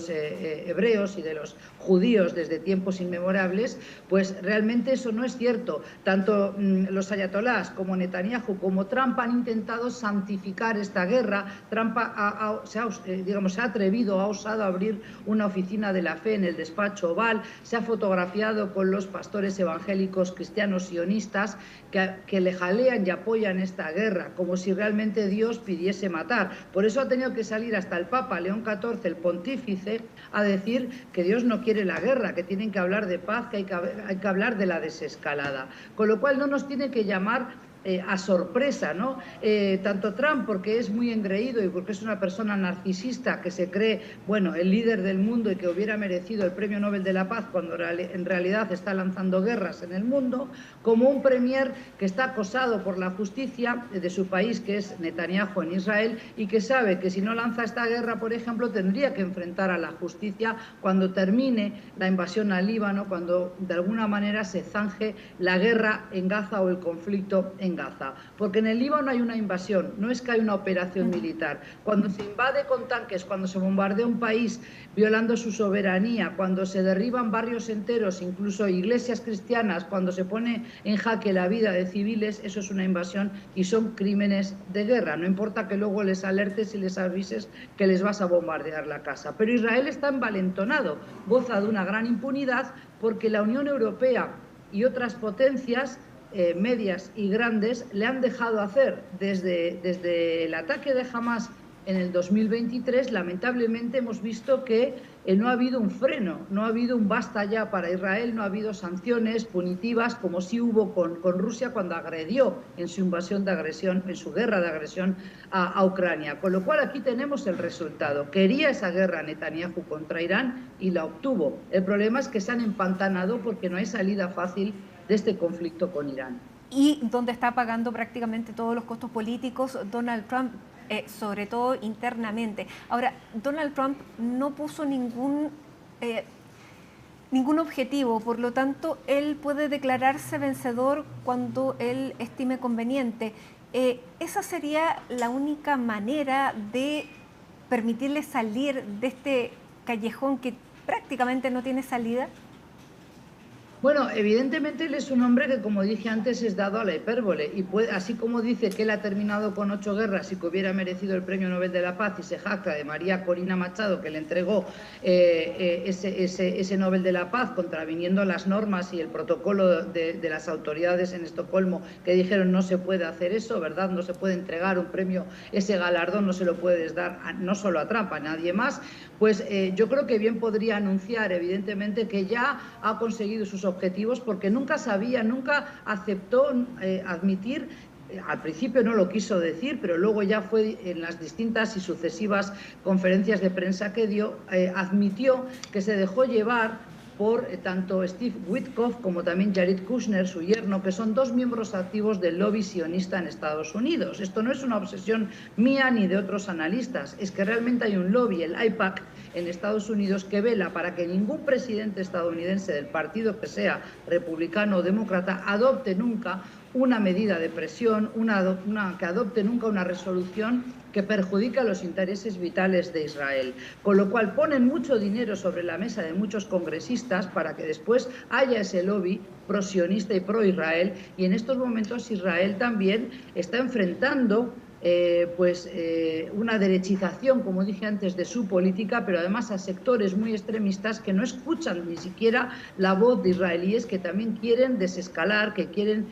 Speaker 10: hebreos y de los judíos desde tiempos inmemorables, pues realmente eso no es cierto. Tanto los ayatolás como Netanyahu como Trump han intentado santificar esta guerra. Trump se ha atrevido, ha osado abrir una oficina de la fe en el despacho Oval, se ha fotografiado con los pastores evangélicos cristianos sionistas que le jalean y apoyan esta guerra, como si realmente Dios pidiese matar. Por eso ha tenido que salir hasta el Papa León XIV, el pontífice, a decir que Dios no quiere la guerra, que tienen que hablar de paz, que hay que hablar de la desescalada. Con lo cual no nos tiene que llamar a sorpresa, ¿no? Tanto Trump, porque es muy engreído y porque es una persona narcisista que se cree, bueno, el líder del mundo y que hubiera merecido el Premio Nobel de la Paz cuando en realidad está lanzando guerras en el mundo, como un premier que está acosado por la justicia de su país, que es Netanyahu en Israel, y que sabe que si no lanza esta guerra, por ejemplo, tendría que enfrentar a la justicia cuando termine la invasión al Líbano, cuando de alguna manera se zanje la guerra en Gaza o el conflicto en Gaza, porque en el Líbano hay una invasión, no es que hay una operación militar. Cuando se invade con tanques, cuando se bombardea un país violando su soberanía, cuando se derriban barrios enteros, incluso iglesias cristianas, cuando se pone en jaque la vida de civiles, eso es una invasión y son crímenes de guerra. No importa que luego les alertes y les avises que les vas a bombardear la casa. Pero Israel está envalentonado, goza de una gran impunidad porque la Unión Europea y otras potencias medias y grandes le han dejado hacer desde el ataque de Hamas en el 2023. Lamentablemente hemos visto que no ha habido un freno, no ha habido un basta ya para Israel, no ha habido sanciones punitivas como sí hubo con Rusia cuando agredió en su invasión de agresión, en su guerra de agresión a Ucrania. Con lo cual aquí tenemos el resultado. Quería esa guerra Netanyahu contra Irán y la obtuvo. El problema es que se han empantanado porque no hay salida fácil de este conflicto con Irán.
Speaker 1: Y donde está pagando prácticamente todos los costos políticos Donald Trump, sobre todo internamente. Ahora, Donald Trump no puso ningún objetivo, por lo tanto, él puede declararse vencedor cuando él estime conveniente. ¿Esa sería la única manera de permitirle salir de este callejón que prácticamente no tiene salida?
Speaker 10: Bueno, evidentemente él es un hombre que, como dije antes, es dado a la hipérbole y así como dice que él ha terminado con 8 guerras y que hubiera merecido el Premio Nobel de la Paz y se jacta de María Corina Machado, que le entregó ese Nobel de la Paz contraviniendo las normas y el protocolo de las autoridades en Estocolmo, que dijeron no se puede hacer eso, ¿verdad? No se puede entregar un premio, ese galardón no se lo puedes dar no solo a Trump, a nadie más. pues yo creo que bien podría anunciar, evidentemente, que ya ha conseguido sus objetivos, porque nunca aceptó admitir. Al principio no lo quiso decir, pero luego ya fue en las distintas y sucesivas conferencias de prensa que dio, admitió que se dejó llevar por tanto Steve Witkoff como también Jared Kushner, su yerno, que son dos miembros activos del lobby sionista en Estados Unidos. Esto no es una obsesión mía ni de otros analistas, es que realmente hay un lobby, el AIPAC, en Estados Unidos, que vela para que ningún presidente estadounidense del partido que sea, republicano o demócrata, adopte nunca una medida de presión, que adopte nunca una resolución que perjudique a los intereses vitales de Israel. Con lo cual ponen mucho dinero sobre la mesa de muchos congresistas para que después haya ese lobby pro-sionista y pro-Israel, y en estos momentos Israel también está enfrentando una derechización, como dije antes, de su política, pero además a sectores muy extremistas que no escuchan ni siquiera la voz de israelíes que también quieren desescalar, que quieren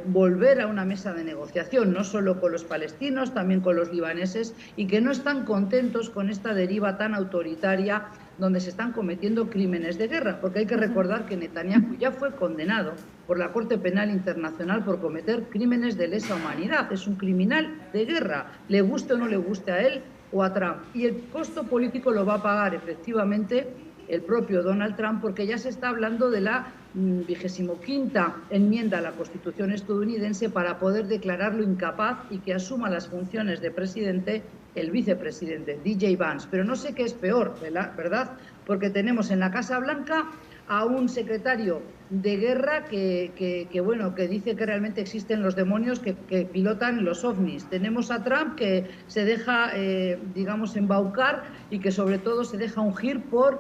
Speaker 10: volver a una mesa de negociación, no solo con los palestinos, también con los libaneses, y que no están contentos con esta deriva tan autoritaria donde se están cometiendo crímenes de guerra, porque hay que recordar que Netanyahu ya fue condenado por la Corte Penal Internacional por cometer crímenes de lesa humanidad. Es un criminal de guerra, le guste o no le guste a él o a Trump. Y el costo político lo va a pagar efectivamente el propio Donald Trump, porque ya se está hablando de la 25ª enmienda a la Constitución estadounidense para poder declararlo incapaz y que asuma las funciones de presidente el vicepresidente, DJ Vance. Pero no sé qué es peor, ¿verdad? Porque tenemos en la Casa Blanca a un secretario de guerra que dice que realmente existen los demonios que pilotan los ovnis. Tenemos a Trump que se deja, embaucar y que sobre todo se deja ungir por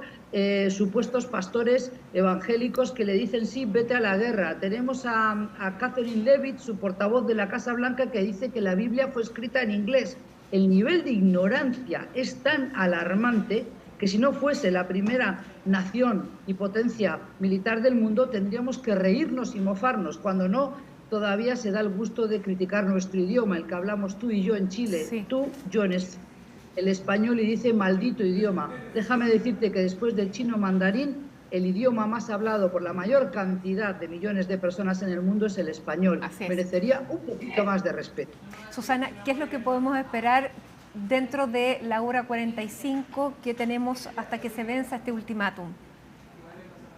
Speaker 10: supuestos pastores evangélicos que le dicen sí, vete a la guerra. Tenemos a Catherine Leavitt, su portavoz de la Casa Blanca, que dice que la Biblia fue escrita en inglés. El nivel de ignorancia es tan alarmante que si no fuese la primera nación y potencia militar del mundo, tendríamos que reírnos y mofarnos, cuando no todavía se da el gusto de criticar nuestro idioma, el que hablamos tú y yo en Chile, sí. Tú, yo en el español, y dice maldito idioma. Déjame decirte que después del chino mandarín, el idioma más hablado por la mayor cantidad de millones de personas en el mundo es el español. Merecería un poquito más de respeto.
Speaker 1: Susana, ¿qué es lo que podemos esperar dentro de la hora 45 que tenemos hasta que se venza este ultimátum?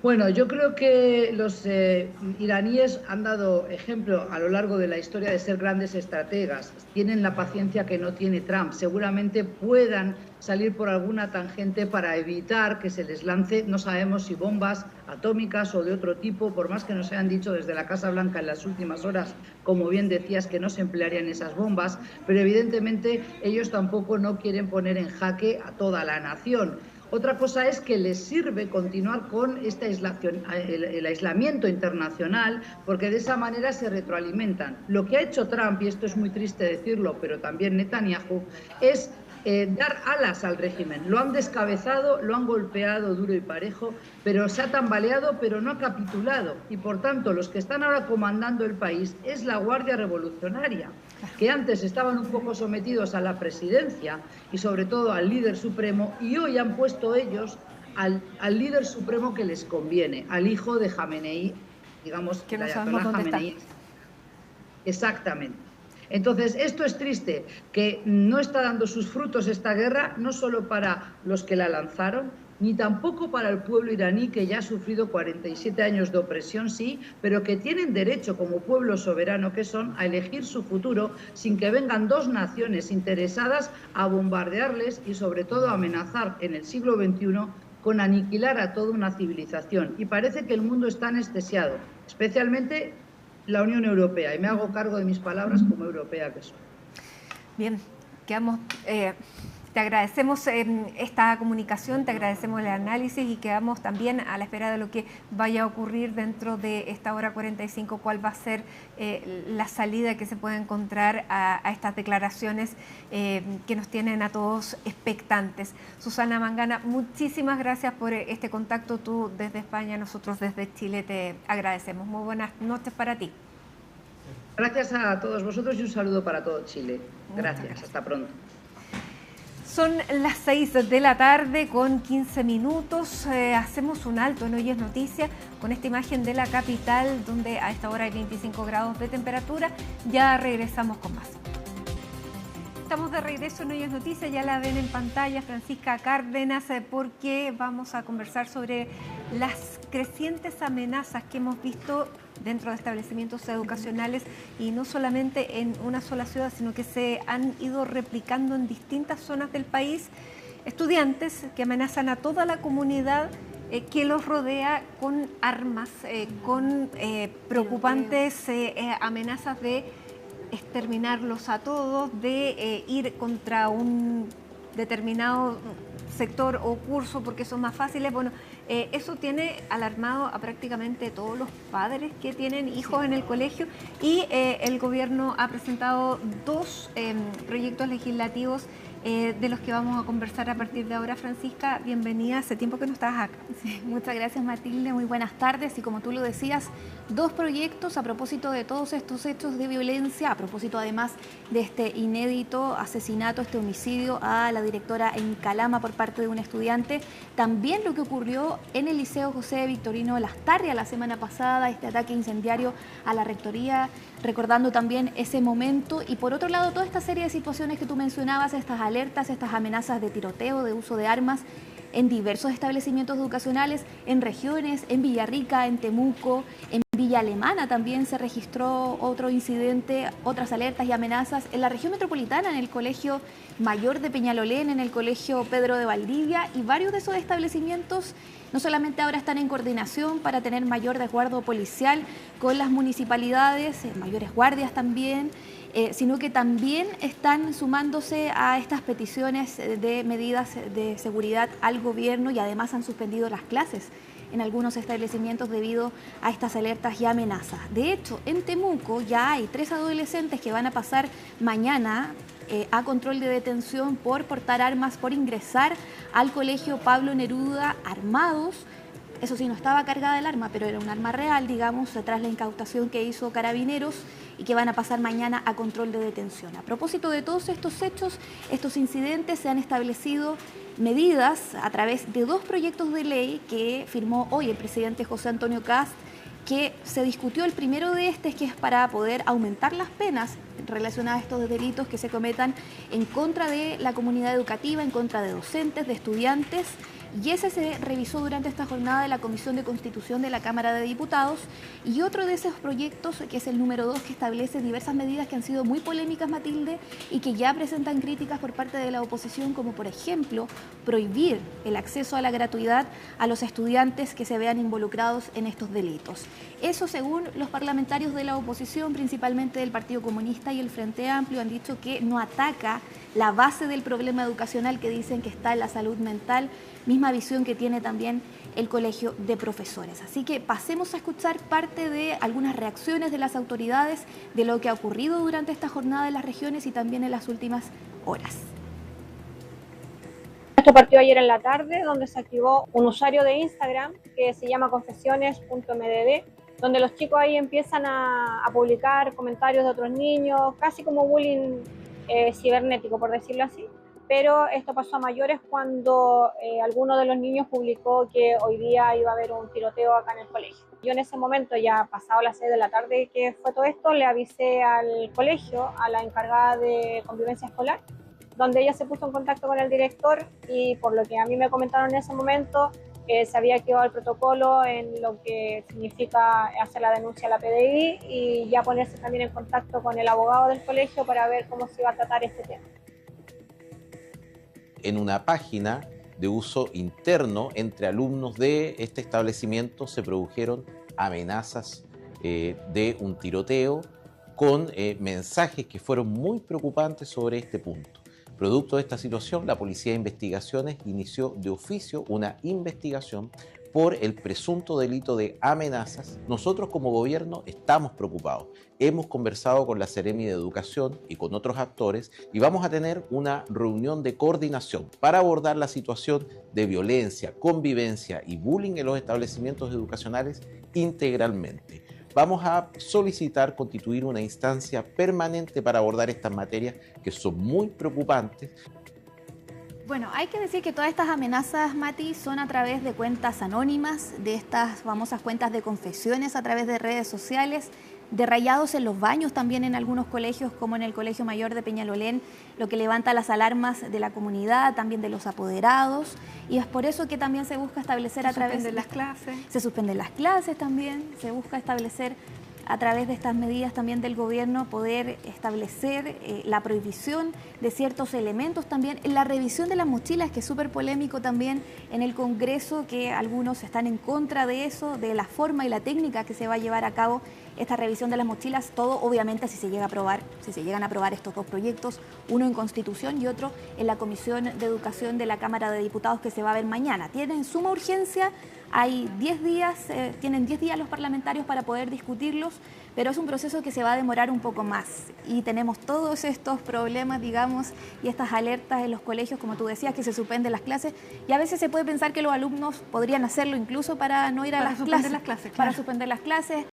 Speaker 10: Bueno, yo creo que los iraníes han dado ejemplo a lo largo de la historia de ser grandes estrategas. Tienen la paciencia que no tiene Trump. Seguramente puedan salir por alguna tangente para evitar que se les lance, no sabemos si bombas atómicas o de otro tipo, por más que nos hayan dicho desde la Casa Blanca en las últimas horas, como bien decías, que no se emplearían esas bombas, pero evidentemente ellos tampoco no quieren poner en jaque a toda la nación. Otra cosa es que les sirve continuar con el aislamiento internacional, porque de esa manera se retroalimentan. Lo que ha hecho Trump, y esto es muy triste decirlo, pero también Netanyahu, es dar alas al régimen. Lo han descabezado, lo han golpeado duro y parejo, pero se ha tambaleado, pero no ha capitulado. Y por tanto, los que están ahora comandando el país es la Guardia Revolucionaria, que antes estaban un poco sometidos a la presidencia y sobre todo al líder supremo, y hoy han puesto ellos al líder supremo que les conviene, al hijo de Jamenei, digamos,
Speaker 1: que no sabemos dónde está.
Speaker 10: Exactamente. Entonces, esto es triste, que no está dando sus frutos esta guerra, no solo para los que la lanzaron, ni tampoco para el pueblo iraní, que ya ha sufrido 47 años de opresión, sí, pero que tienen derecho, como pueblo soberano que son, a elegir su futuro sin que vengan dos naciones interesadas a bombardearles y, sobre todo, a amenazar en el siglo XXI con aniquilar a toda una civilización. Y parece que el mundo está anestesiado, especialmente la Unión Europea, y me hago cargo de mis palabras como europea que soy.
Speaker 1: Bien, quedamos, te agradecemos esta comunicación, te agradecemos el análisis y quedamos también a la espera de lo que vaya a ocurrir dentro de esta hora 45, cuál va a ser la salida que se puede encontrar a estas declaraciones que nos tienen a todos expectantes. Susana Mangana, muchísimas gracias por este contacto, tú desde España, nosotros desde Chile te agradecemos. Muy buenas noches para ti.
Speaker 10: Gracias a todos vosotros y un saludo para todo Chile. Gracias, hasta pronto.
Speaker 1: Son las 6 de la tarde con 15 minutos. Hacemos un alto en Hoy es Noticia con esta imagen de la capital, donde a esta hora hay 25 grados de temperatura. Ya regresamos con más. Estamos de regreso en Hoy es Noticia, ya la ven en pantalla Francisca Cárdenas, porque vamos a conversar sobre las crecientes amenazas que hemos visto dentro de establecimientos educacionales, y no solamente en una sola ciudad, sino que se han ido replicando en distintas zonas del país. Estudiantes que amenazan a toda la comunidad que los rodea con armas, con preocupantes amenazas de exterminarlos a todos, de ir contra un determinado sector o curso porque son más fáciles. Bueno, eso tiene alarmado a prácticamente todos los padres que tienen hijos en el colegio, y el gobierno ha presentado dos proyectos legislativos de los que vamos a conversar a partir de ahora. Francisca, bienvenida. Hace tiempo que no estabas acá.
Speaker 11: Sí, muchas gracias, Matilde. Muy buenas tardes. Y como tú lo decías, dos proyectos a propósito de todos estos hechos de violencia, a propósito además de este inédito asesinato, este homicidio a la directora en Calama por parte de un estudiante. También lo que ocurrió en el Liceo José Victorino Lastarria la semana pasada, este ataque incendiario a la rectoría, recordando también ese momento. Y por otro lado, toda esta serie de situaciones que tú mencionabas, estas alertas, estas amenazas de tiroteo, de uso de armas en diversos establecimientos educacionales, en regiones, en Villarrica, en Temuco, en Villa Alemana también se registró otro incidente, otras alertas y amenazas en la región metropolitana, en el Colegio Mayor de Peñalolén, en el Colegio Pedro de Valdivia, y varios de esos establecimientos no solamente ahora están en coordinación para tener mayor resguardo policial con las municipalidades, mayores guardias también, sino que también están sumándose a estas peticiones de medidas de seguridad al gobierno, y además han suspendido las clases en algunos establecimientos debido a estas alertas y amenazas. De hecho, en Temuco ya hay 3 adolescentes que van a pasar mañana a control de detención por portar armas, por ingresar al colegio Pablo Neruda armados. Eso sí, no estaba cargada el arma, pero era un arma real, digamos, tras la incautación que hizo Carabineros, y que van a pasar mañana a control de detención. A propósito de todos estos hechos, estos incidentes, se han establecido medidas a través de 2 proyectos de ley que firmó hoy el presidente José Antonio Kast, que se discutió. El primero de estos, que es para poder aumentar las penas relacionadas a estos delitos que se cometan en contra de la comunidad educativa, en contra de docentes, de estudiantes, y ese se revisó durante esta jornada de la Comisión de Constitución de la Cámara de Diputados. Y otro de esos proyectos, que es el número 2, que establece diversas medidas que han sido muy polémicas, Matilde, y que ya presentan críticas por parte de la oposición, como por ejemplo prohibir el acceso a la gratuidad a los estudiantes que se vean involucrados en estos delitos. Eso, según los parlamentarios de la oposición, principalmente del Partido Comunista y el Frente Amplio, han dicho que no ataca la base del problema educacional, que dicen que está en la salud mental, misma visión que tiene también el Colegio de Profesores. Así que pasemos a escuchar parte de algunas reacciones de las autoridades de lo que ha ocurrido durante esta jornada en las regiones y también en las últimas horas.
Speaker 12: Esto partió ayer en la tarde, donde se activó un usuario de Instagram que se llama confesiones.mdd, donde los chicos ahí empiezan a publicar comentarios de otros niños, casi como bullying cibernético, por decirlo así. Pero esto pasó a mayores cuando alguno de los niños publicó que hoy día iba a haber un tiroteo acá en el colegio. Yo en ese momento, ya pasado las 6 de la tarde que fue todo esto, le avisé al colegio, a la encargada de convivencia escolar, donde ella se puso en contacto con el director, y por lo que a mí me comentaron en ese momento, se había activado el protocolo en lo que significa hacer la denuncia a la PDI y ya ponerse también en contacto con el abogado del colegio para ver cómo se iba a tratar este tema.
Speaker 13: En una página de uso interno entre alumnos de este establecimiento se produjeron amenazas de un tiroteo con mensajes que fueron muy preocupantes sobre este punto. Producto de esta situación, la Policía de Investigaciones inició de oficio una investigación por el presunto delito de amenazas. Nosotros como gobierno estamos preocupados. Hemos conversado con la Seremi de Educación y con otros actores y vamos a tener una reunión de coordinación para abordar la situación de violencia, convivencia y bullying en los establecimientos educacionales integralmente. Vamos a solicitar constituir una instancia permanente para abordar estas materias que son muy preocupantes.
Speaker 11: Bueno, hay que decir que todas estas amenazas, Mati, son a través de cuentas anónimas, de estas famosas cuentas de confesiones a través de redes sociales, de rayados en los baños también en algunos colegios, como en el Colegio Mayor de Peñalolén, lo que levanta las alarmas de la comunidad, también de los apoderados, y es por eso que también se busca establecer a través de
Speaker 1: las clases.
Speaker 11: Se suspenden las clases también, se busca establecer a través de estas medidas también del gobierno poder establecer la prohibición de ciertos elementos también, la revisión de las mochilas, que es súper polémico también en el Congreso, que algunos están en contra de eso, de la forma y la técnica que se va a llevar a cabo esta revisión de las mochilas, todo obviamente si se llegan a aprobar estos dos proyectos, uno en Constitución y otro en la Comisión de Educación de la Cámara de Diputados, que se va a ver mañana. Tienen suma urgencia, hay 10 días, tienen 10 días los parlamentarios para poder discutirlos, pero es un proceso que se va a demorar un poco más y tenemos todos estos problemas, digamos, y estas alertas en los colegios, como tú decías, que se suspenden las clases, y a veces se puede pensar que los alumnos podrían hacerlo incluso para no ir a las clases, para suspender las clases.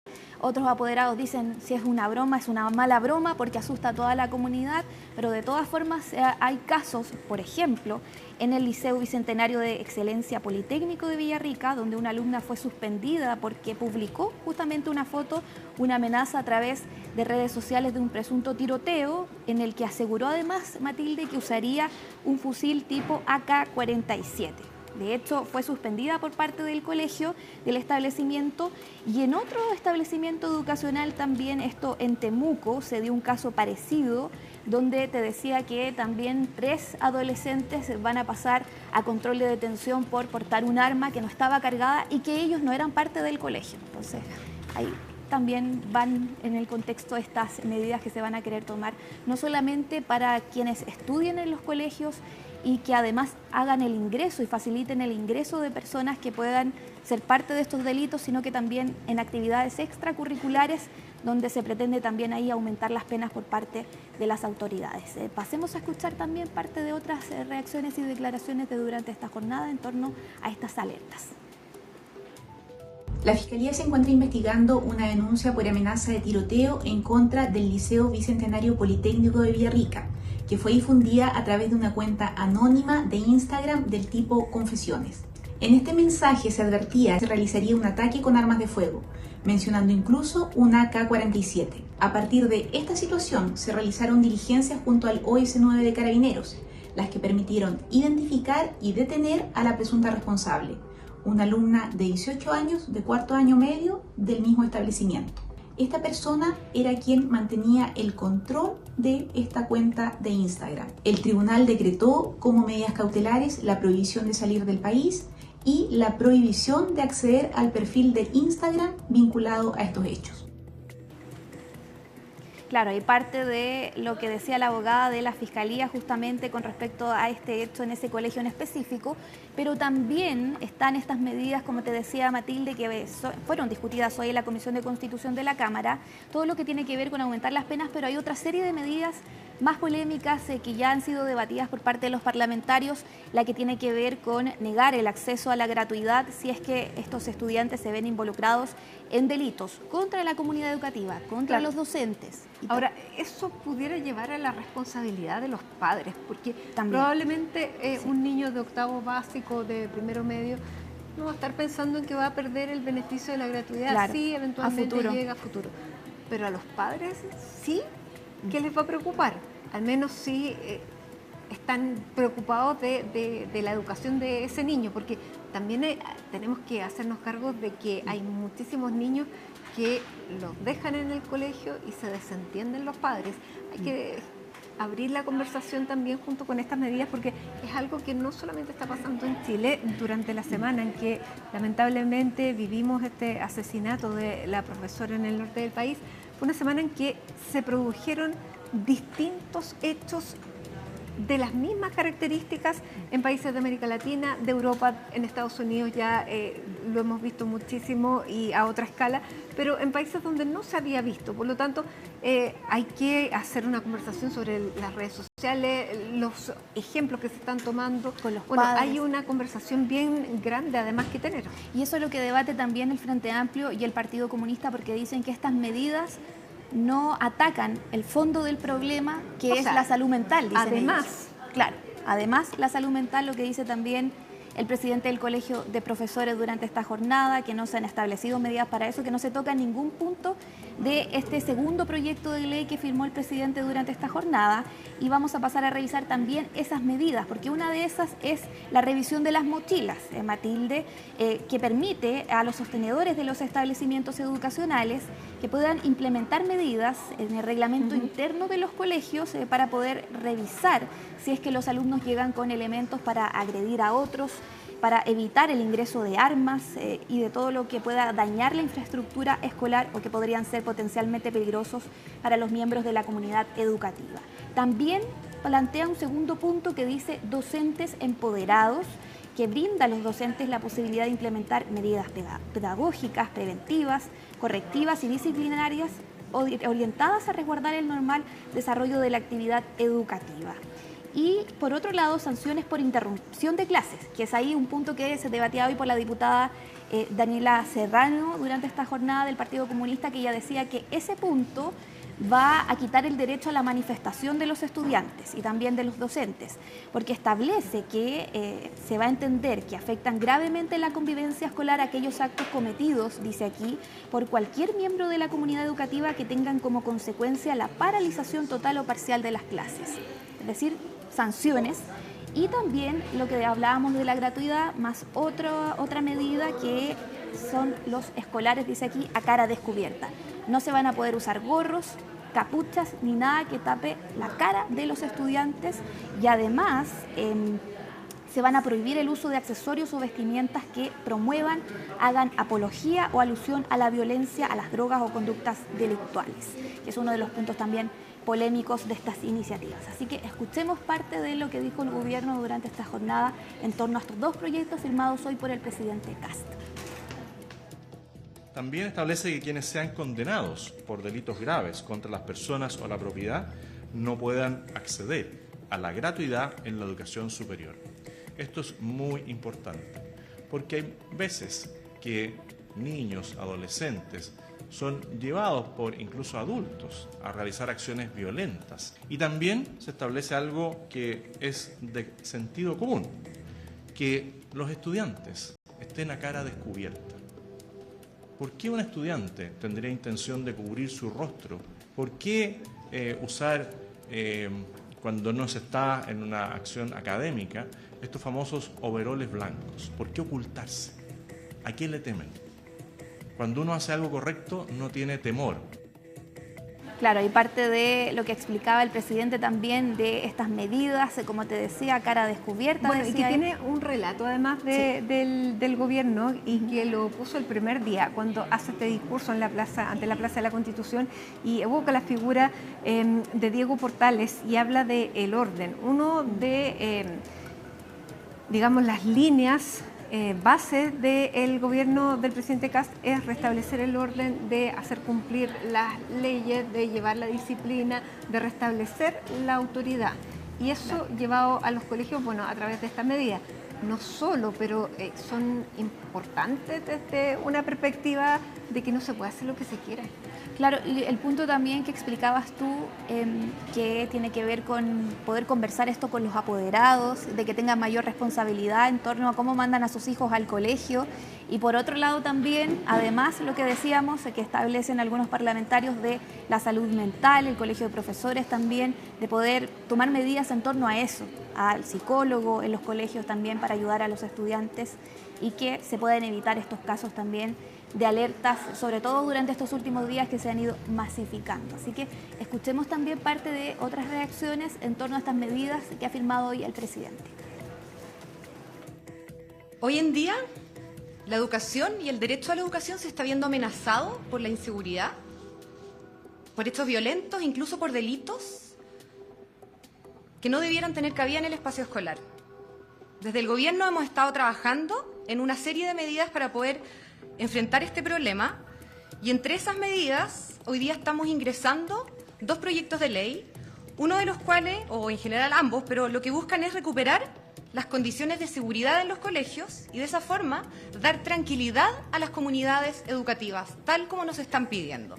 Speaker 11: Otros apoderados dicen si es una broma, es una mala broma porque asusta a toda la comunidad, pero de todas formas hay casos, por ejemplo, en el Liceo Bicentenario de Excelencia Politécnico de Villarrica, donde una alumna fue suspendida porque publicó justamente una foto, una amenaza a través de redes sociales de un presunto tiroteo, en el que aseguró además, Matilde, que usaría un fusil tipo AK-47. De hecho, fue suspendida por parte del colegio, del establecimiento, y en otro establecimiento educacional también, esto en Temuco, se dio un caso parecido, donde te decía que también 3 adolescentes van a pasar a control de detención por portar un arma que no estaba cargada y que ellos no eran parte del colegio. Entonces, ahí también van en el contexto estas medidas que se van a querer tomar, no solamente para quienes estudien en los colegios, y que además hagan el ingreso y faciliten el ingreso de personas que puedan ser parte de estos delitos, sino que también en actividades extracurriculares donde se pretende también ahí aumentar las penas por parte de las autoridades. Pasemos a escuchar también parte de otras reacciones y declaraciones de durante esta jornada en torno a estas alertas.
Speaker 14: La Fiscalía se encuentra investigando una denuncia por amenaza de tiroteo en contra del Liceo Bicentenario Politécnico de Villarrica, que fue difundida a través de una cuenta anónima de Instagram del tipo Confesiones. En este mensaje se advertía que se realizaría un ataque con armas de fuego, mencionando incluso un AK-47. A partir de esta situación se realizaron diligencias junto al OS9 de Carabineros, las que permitieron identificar y detener a la presunta responsable, una alumna de 18 años de cuarto año medio del mismo establecimiento. Esta persona era quien mantenía el control de esta cuenta de Instagram. El tribunal decretó como medidas cautelares la prohibición de salir del país y la prohibición de acceder al perfil de Instagram vinculado a estos hechos.
Speaker 11: Claro, y parte de lo que decía la abogada de la Fiscalía justamente con respecto a este hecho en ese colegio en específico, pero también están estas medidas, como te decía Matilde, que fueron discutidas hoy en la Comisión de Constitución de la Cámara, todo lo que tiene que ver con aumentar las penas, pero hay otra serie de medidas más polémicas que ya han sido debatidas por parte de los parlamentarios, la que tiene que ver con negar el acceso a la gratuidad si es que estos estudiantes se ven involucrados en delitos contra la comunidad educativa, contra los docentes.
Speaker 1: Ahora, eso pudiera llevar a la responsabilidad de los padres, porque probablemente un niño de octavo básico, de primero medio, no va a estar pensando en que va a perder el beneficio de la gratuidad, sí, eventualmente llega a futuro. Pero a los padres, sí, ¿qué les va a preocupar? Al menos sí están preocupados de la educación de ese niño, porque también tenemos que hacernos cargo de que hay muchísimos niños que los dejan en el colegio y se desentienden los padres. Hay que abrir la conversación también junto con estas medidas, porque es algo que no solamente está pasando en Chile durante la semana en que lamentablemente vivimos este asesinato de la profesora en el norte del país. Fue una semana en que se produjeron distintos hechos de las mismas características en países de América Latina, de Europa, en Estados Unidos ya lo hemos visto muchísimo y a otra escala, pero en países donde no se había visto. Por lo tanto, hay que hacer una conversación sobre las redes sociales, los ejemplos que se están tomando con los padres. Hay una conversación bien grande además que tener.
Speaker 11: Y eso es lo que debate también el Frente Amplio y el Partido Comunista, porque dicen que estas medidas no atacan el fondo del problema, que es la salud mental, dicen
Speaker 1: además,
Speaker 11: ellos. Claro. Además, la salud mental, lo que dice también el presidente del Colegio de Profesores durante esta jornada, que no se han establecido medidas para eso, que no se toca ningún punto de este segundo proyecto de ley que firmó el presidente durante esta jornada, y vamos a pasar a revisar también esas medidas, porque una de esas es la revisión de las mochilas, Matilde, que permite a los sostenedores de los establecimientos educacionales que puedan implementar medidas en el reglamento interno de los colegios para poder revisar si es que los alumnos llegan con elementos para agredir a otros, para evitar el ingreso de armas y de todo lo que pueda dañar la infraestructura escolar o que podrían ser potencialmente peligrosos para los miembros de la comunidad educativa. También plantea un segundo punto que dice docentes empoderados, que brinda a los docentes la posibilidad de implementar medidas pedagógicas, preventivas, correctivas y disciplinarias orientadas a resguardar el normal desarrollo de la actividad educativa. Y por otro lado, sanciones por interrupción de clases, que es ahí un punto que se debatía hoy por la diputada Daniela Serrano durante esta jornada del Partido Comunista, que ella decía que ese punto va a quitar el derecho a la manifestación de los estudiantes y también de los docentes, porque establece que se va a entender que afectan gravemente la convivencia escolar aquellos actos cometidos, dice aquí, por cualquier miembro de la comunidad educativa que tengan como consecuencia la paralización total o parcial de las clases. Es decir, sanciones. Y también lo que hablábamos de la gratuidad, más otra medida que son los escolares, dice aquí, a cara descubierta. No se van a poder usar gorros, capuchas ni nada que tape la cara de los estudiantes, y además se van a prohibir el uso de accesorios o vestimentas que promuevan, hagan apología o alusión a la violencia, a las drogas o conductas delictuales, que es uno de los puntos también polémicos de estas iniciativas. Así que escuchemos parte de lo que dijo el gobierno durante esta jornada en torno a estos dos proyectos firmados hoy por el presidente Kast.
Speaker 15: También establece que quienes sean condenados por delitos graves contra las personas o la propiedad no puedan acceder a la gratuidad en la educación superior. Esto es muy importante, porque hay veces que niños, adolescentes, son llevados por incluso adultos a realizar acciones violentas. Y también se establece algo que es de sentido común, que los estudiantes estén a cara descubierta. ¿Por qué un estudiante tendría intención de cubrir su rostro? ¿Por qué usar, cuando no se está en una acción académica, estos famosos overoles blancos? ¿Por qué ocultarse? ¿A quién le temen? Cuando uno hace algo correcto, no tiene temor.
Speaker 11: Claro, y parte de lo que explicaba el presidente también de estas medidas, como te decía, cara descubierta.
Speaker 1: Bueno, y que tiene un relato además del gobierno, y que lo puso el primer día cuando hace este discurso en la plaza, ante la Plaza de la Constitución, y evoca la figura de Diego Portales y habla del orden. Uno de, digamos, las líneas base del gobierno del presidente Kast es restablecer el orden, de hacer cumplir las leyes, de llevar la disciplina, de restablecer la autoridad. Y eso llevado a los colegios, bueno, a través de esta medida. No solo, pero son importantes desde una perspectiva de que no se puede hacer lo que se quiera.
Speaker 11: Claro, y el punto también que explicabas tú, que tiene que ver con poder conversar esto con los apoderados, de que tengan mayor responsabilidad en torno a cómo mandan a sus hijos al colegio. Y por otro lado también, además, lo que decíamos, que establecen algunos parlamentarios de la salud mental, el colegio de profesores también, de poder tomar medidas en torno a eso, al psicólogo en los colegios también para ayudar a los estudiantes, y que se puedan evitar estos casos también de alertas, sobre todo durante estos últimos días que se han ido masificando. Así que escuchemos también parte de otras reacciones en torno a estas medidas que ha firmado hoy el presidente.
Speaker 16: Hoy en día, la educación y el derecho a la educación se está viendo amenazado por la inseguridad, por hechos violentos, incluso por delitos que no debieran tener cabida en el espacio escolar. Desde el gobierno hemos estado trabajando en una serie de medidas para poder enfrentar este problema, y entre esas medidas hoy día estamos ingresando dos proyectos de ley, uno de los cuales, o en general ambos, pero lo que buscan es recuperar las condiciones de seguridad en los colegios y de esa forma dar tranquilidad a las comunidades educativas, tal como nos están pidiendo.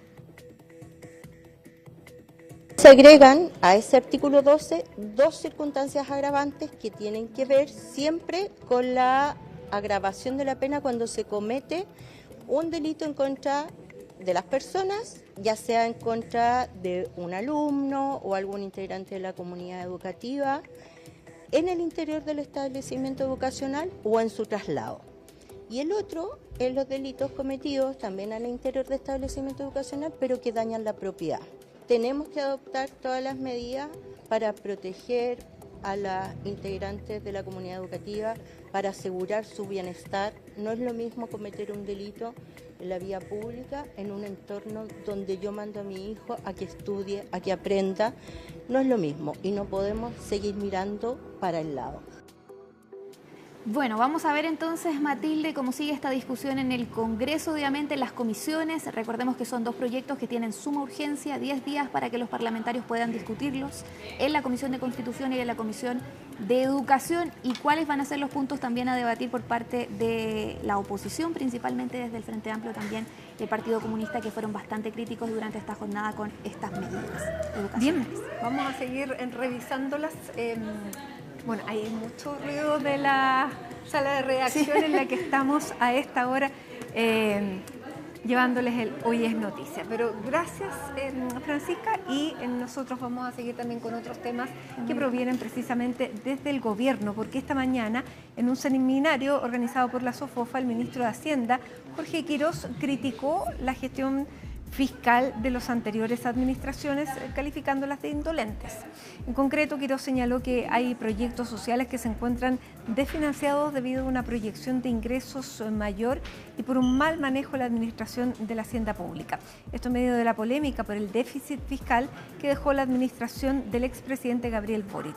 Speaker 17: Se agregan a ese artículo 12 dos circunstancias agravantes que tienen que ver siempre con la agravación de la pena cuando se comete un delito en contra de las personas, ya sea en contra de un alumno o algún integrante de la comunidad educativa, en el interior del establecimiento educacional o en su traslado. Y el otro es los delitos cometidos también al interior del establecimiento educacional, pero que dañan la propiedad. Tenemos que adoptar todas las medidas para proteger a las integrantes de la comunidad educativa, para asegurar su bienestar. No es lo mismo cometer un delito en la vía pública, en un entorno donde yo mando a mi hijo a que estudie, a que aprenda. No es lo mismo y no podemos seguir mirando para el lado.
Speaker 11: Bueno, vamos a ver entonces, Matilde, cómo sigue esta discusión en el Congreso, obviamente en las comisiones. Recordemos que son dos proyectos que tienen suma urgencia, 10 días para que los parlamentarios puedan discutirlos en la Comisión de Constitución y en la Comisión de Educación. ¿Y cuáles van a ser los puntos también a debatir por parte de la oposición, principalmente desde el Frente Amplio, también el Partido Comunista, que fueron bastante críticos durante esta jornada con estas medidas educacionales?
Speaker 1: Bien, vamos a seguir revisándolas. Bueno, hay mucho ruido de la sala de redacción en la que estamos a esta hora llevándoles el Hoy es Noticia. Pero gracias, Francisca, y nosotros vamos a seguir también con otros temas que provienen precisamente desde el gobierno, porque esta mañana, en un seminario organizado por la SOFOFA, el ministro de Hacienda, Jorge Quirós, criticó la gestión fiscal de las anteriores administraciones, calificándolas de indolentes. En concreto, Quirós señaló que hay proyectos sociales que se encuentran desfinanciados debido a una proyección de ingresos mayor y por un mal manejo de la administración de la hacienda pública. Esto en medio de la polémica por el déficit fiscal que dejó la administración del expresidente Gabriel Boric.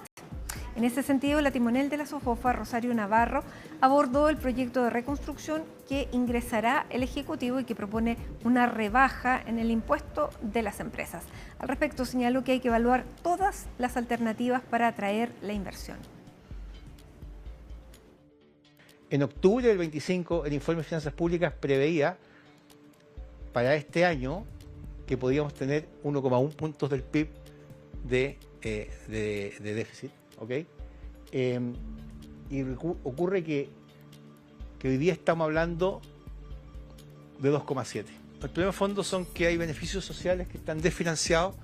Speaker 1: En ese sentido, la timonel de la SOFOFA, Rosario Navarro, abordó el proyecto de reconstrucción que ingresará el Ejecutivo y que propone una rebaja en el impuesto de las empresas. Al respecto, señaló que hay que evaluar todas las alternativas para atraer la inversión.
Speaker 18: En octubre del 25, el informe de Finanzas Públicas preveía para este año que podíamos tener 1,1 puntos del PIB de déficit. ¿Okay? Y ocurre que hoy día estamos hablando de 2,7. El primer fondo son que hay beneficios sociales que están desfinanciados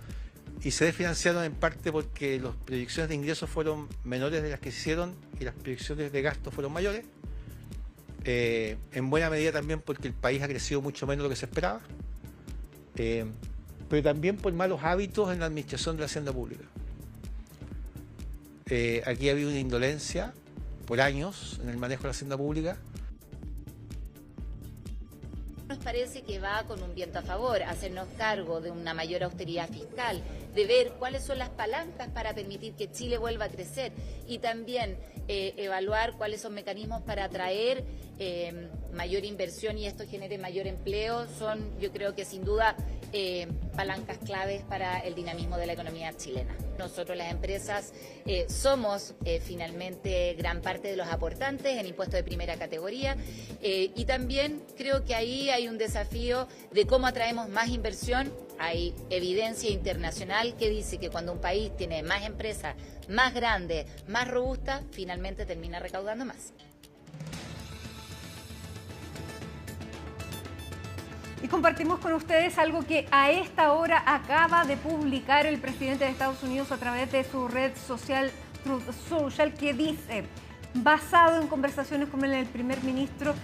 Speaker 18: y se desfinanciaron en parte porque las proyecciones de ingresos fueron menores de las que se hicieron y las proyecciones de gastos fueron mayores. En buena medida también porque el país ha crecido mucho menos de lo que se esperaba, pero también por malos hábitos en la administración de la hacienda pública. Aquí ha habido una indolencia por años en el manejo de la hacienda pública.
Speaker 19: Nos parece que va con un viento a favor, hacernos cargo de una mayor austeridad fiscal, de ver cuáles son las palancas para permitir que Chile vuelva a crecer y también evaluar cuáles son mecanismos para atraer mayor inversión y esto genere mayor empleo. Son, yo creo que sin duda, palancas claves para el dinamismo de la economía chilena. Nosotros las empresas somos finalmente gran parte de los aportantes en impuestos de primera categoría y también creo que ahí hay un desafío de cómo atraemos más inversión. Hay evidencia internacional que dice que cuando un país tiene más empresas, más grandes, más robustas, finalmente termina recaudando más.
Speaker 1: Y compartimos con ustedes algo que a esta hora acaba de publicar el presidente de Estados Unidos a través de su red social Truth Social, que dice: basado en conversaciones con el primer ministro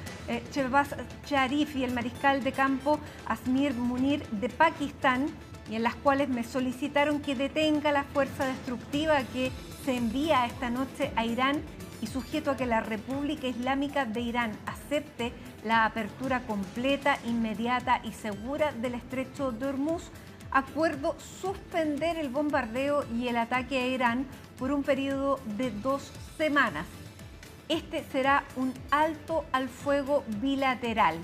Speaker 1: Shehbaz Sharif y el mariscal de campo Asmir Munir de Pakistán, y en las cuales me solicitaron que detenga la fuerza destructiva que se envía esta noche a Irán y sujeto a que la República Islámica de Irán acepte la apertura completa, inmediata y segura del estrecho de Hormuz, acuerdo suspender el bombardeo y el ataque a Irán por un periodo de 2 semanas. Este será un alto al fuego bilateral.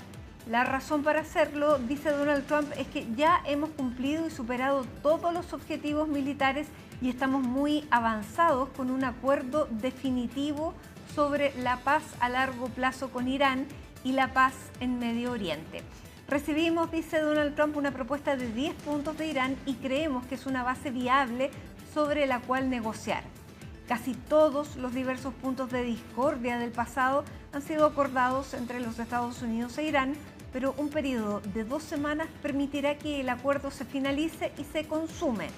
Speaker 1: La razón para hacerlo, dice Donald Trump, es que ya hemos cumplido y superado todos los objetivos militares y estamos muy avanzados con un acuerdo definitivo sobre la paz a largo plazo con Irán y la paz en Medio Oriente. Recibimos, dice Donald Trump, una propuesta de 10 puntos de Irán y creemos que es una base viable sobre la cual negociar. Casi todos los diversos puntos de discordia del pasado han sido acordados entre los Estados Unidos e Irán, pero un periodo de 2 semanas permitirá que el acuerdo se finalice y se consume.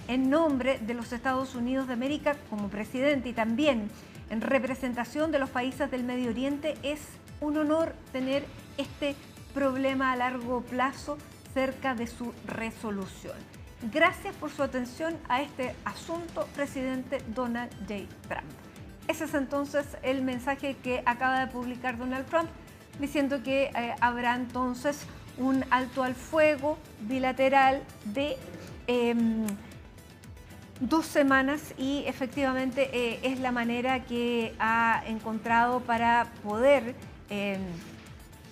Speaker 1: En nombre de los Estados Unidos de América como presidente y también en representación de los países del Medio Oriente, es un honor tener este problema a largo plazo cerca de su resolución. Gracias por su atención a este asunto, presidente Donald J. Trump. Ese es entonces el mensaje que acaba de publicar Donald Trump, diciendo que habrá entonces un alto al fuego bilateral de 2 semanas y efectivamente es la manera que ha encontrado para poder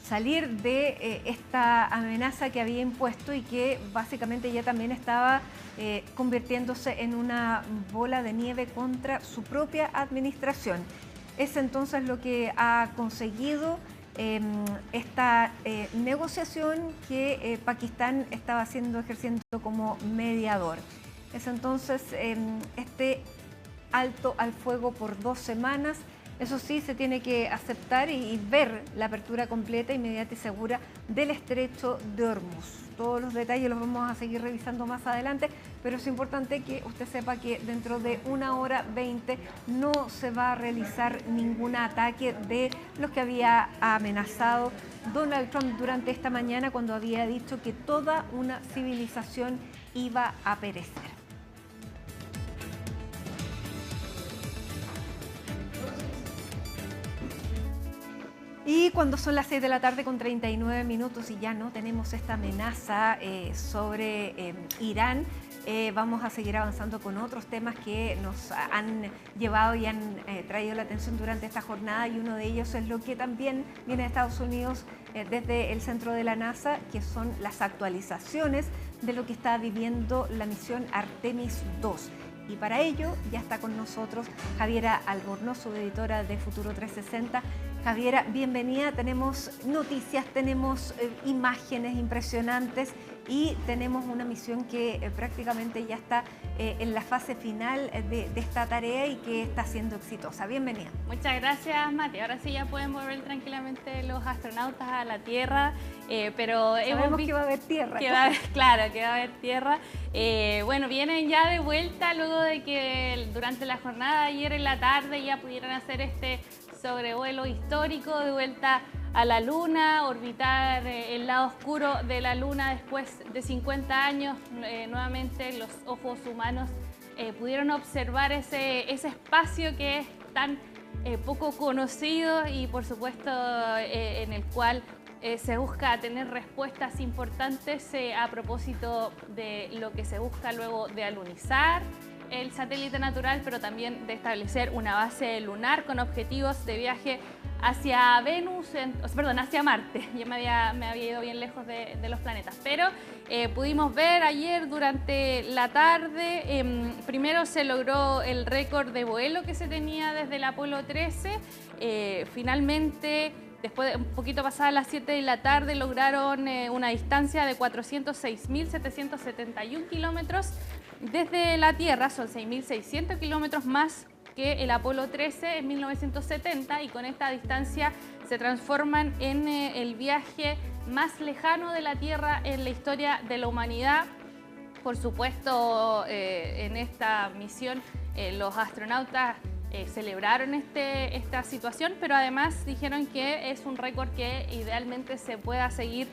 Speaker 1: salir de esta amenaza que había impuesto y que básicamente ya también estaba convirtiéndose en una bola de nieve contra su propia administración. Es entonces lo que ha conseguido esta negociación que Pakistán estaba ejerciendo como mediador. Es entonces este alto al fuego por 2 semanas. Eso sí, se tiene que aceptar y ver la apertura completa, inmediata y segura del estrecho de Hormuz. Todos los detalles los vamos a seguir revisando más adelante, pero es importante que usted sepa que dentro de 1:20 no se va a realizar ningún ataque de los que había amenazado Donald Trump durante esta mañana, cuando había dicho que toda una civilización iba a perecer. Y cuando son las 6 de la tarde con 39 minutos y ya no tenemos esta amenaza sobre Irán, vamos a seguir avanzando con otros temas que nos han llevado y han traído la atención durante esta jornada, y uno de ellos es lo que también viene de Estados Unidos desde el centro de la NASA, que son las actualizaciones de lo que está viviendo la misión Artemis II. Y para ello ya está con nosotros Javiera Albornoz, editora de Futuro 360. Javiera, bienvenida. Tenemos noticias, tenemos imágenes impresionantes y tenemos una misión que prácticamente ya está en la fase final de esta tarea y que está siendo exitosa. Bienvenida.
Speaker 20: Muchas gracias, Mati. Ahora sí ya pueden volver tranquilamente los astronautas a la Tierra, pero
Speaker 1: sabemos que va a haber tierra.
Speaker 20: Claro, que va a haber tierra. Bueno, vienen ya de vuelta luego de que durante la jornada de ayer en la tarde ya pudieran hacer este sobrevuelo histórico de vuelta a la Luna, orbitar el lado oscuro de la Luna después de 50 años. Nuevamente los ojos humanos pudieron observar ese espacio que es tan poco conocido y por supuesto en el cual se busca tener respuestas importantes a propósito de lo que se busca luego de alunizar el satélite natural, pero también de establecer una base lunar con objetivos de viaje hacia hacia Marte. Ya me había ido bien lejos de los planetas, pero pudimos ver ayer durante la tarde, primero se logró el récord de vuelo que se tenía desde el Apolo 13, finalmente después de un poquito pasadas las 7 de la tarde lograron una distancia de 406.771 kilómetros desde la Tierra, son 6.600 kilómetros más que el Apolo 13 en 1970, y con esta distancia se transforman en el viaje más lejano de la Tierra en la historia de la humanidad. Por supuesto, en esta misión los astronautas celebraron esta situación, pero además dijeron que es un récord que idealmente se pueda seguir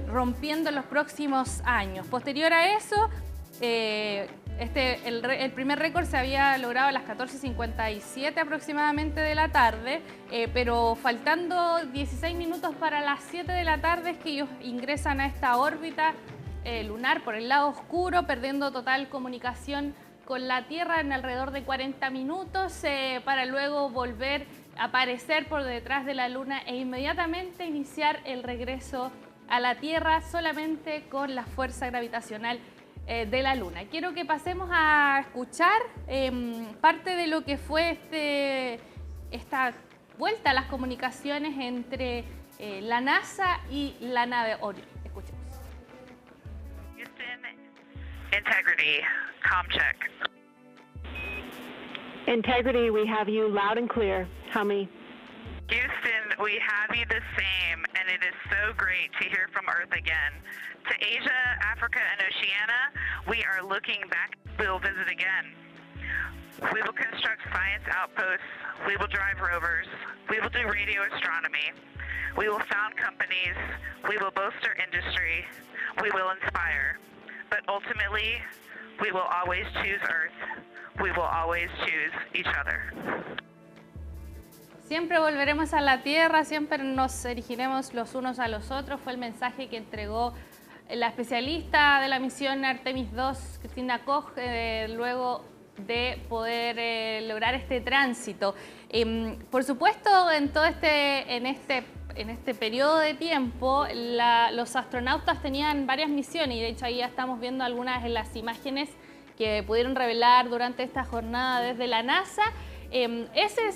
Speaker 20: rompiendo en los próximos años. Posterior a eso, el primer récord se había logrado a las 14:57 aproximadamente de la tarde, pero faltando 16 minutos para las 7 de la tarde es que ellos ingresan a esta órbita lunar por el lado oscuro, perdiendo total comunicación con la Tierra en alrededor de 40 minutos para luego volver a aparecer por detrás de la Luna e inmediatamente iniciar el regreso a la Tierra solamente con la fuerza gravitacional de la Luna. Quiero que pasemos a escuchar parte de lo que fue esta vuelta a las comunicaciones entre la NASA y la nave Orion. Escuchemos.
Speaker 21: Houston, Integrity, comm check.
Speaker 22: Integrity, we have you loud and clear. Tell me.
Speaker 21: Houston, we have you the same, and it is so great to hear from Earth again. To Asia, Africa, and Oceania, we are looking back. We will visit again. We will construct science outposts. We will drive rovers. We will do radio astronomy. We will found companies. We will bolster industry. We will inspire. But ultimately, we will always choose Earth. We will always choose each other.
Speaker 20: Siempre volveremos a la Tierra, siempre nos erigiremos los unos a los otros. Fue el mensaje que entregó la especialista de la misión Artemis II, Christina Koch, luego de poder lograr este tránsito. Por supuesto, en todo en este periodo de tiempo, los astronautas tenían varias misiones y de hecho ahí ya estamos viendo algunas de las imágenes que pudieron revelar durante esta jornada desde la NASA. Ese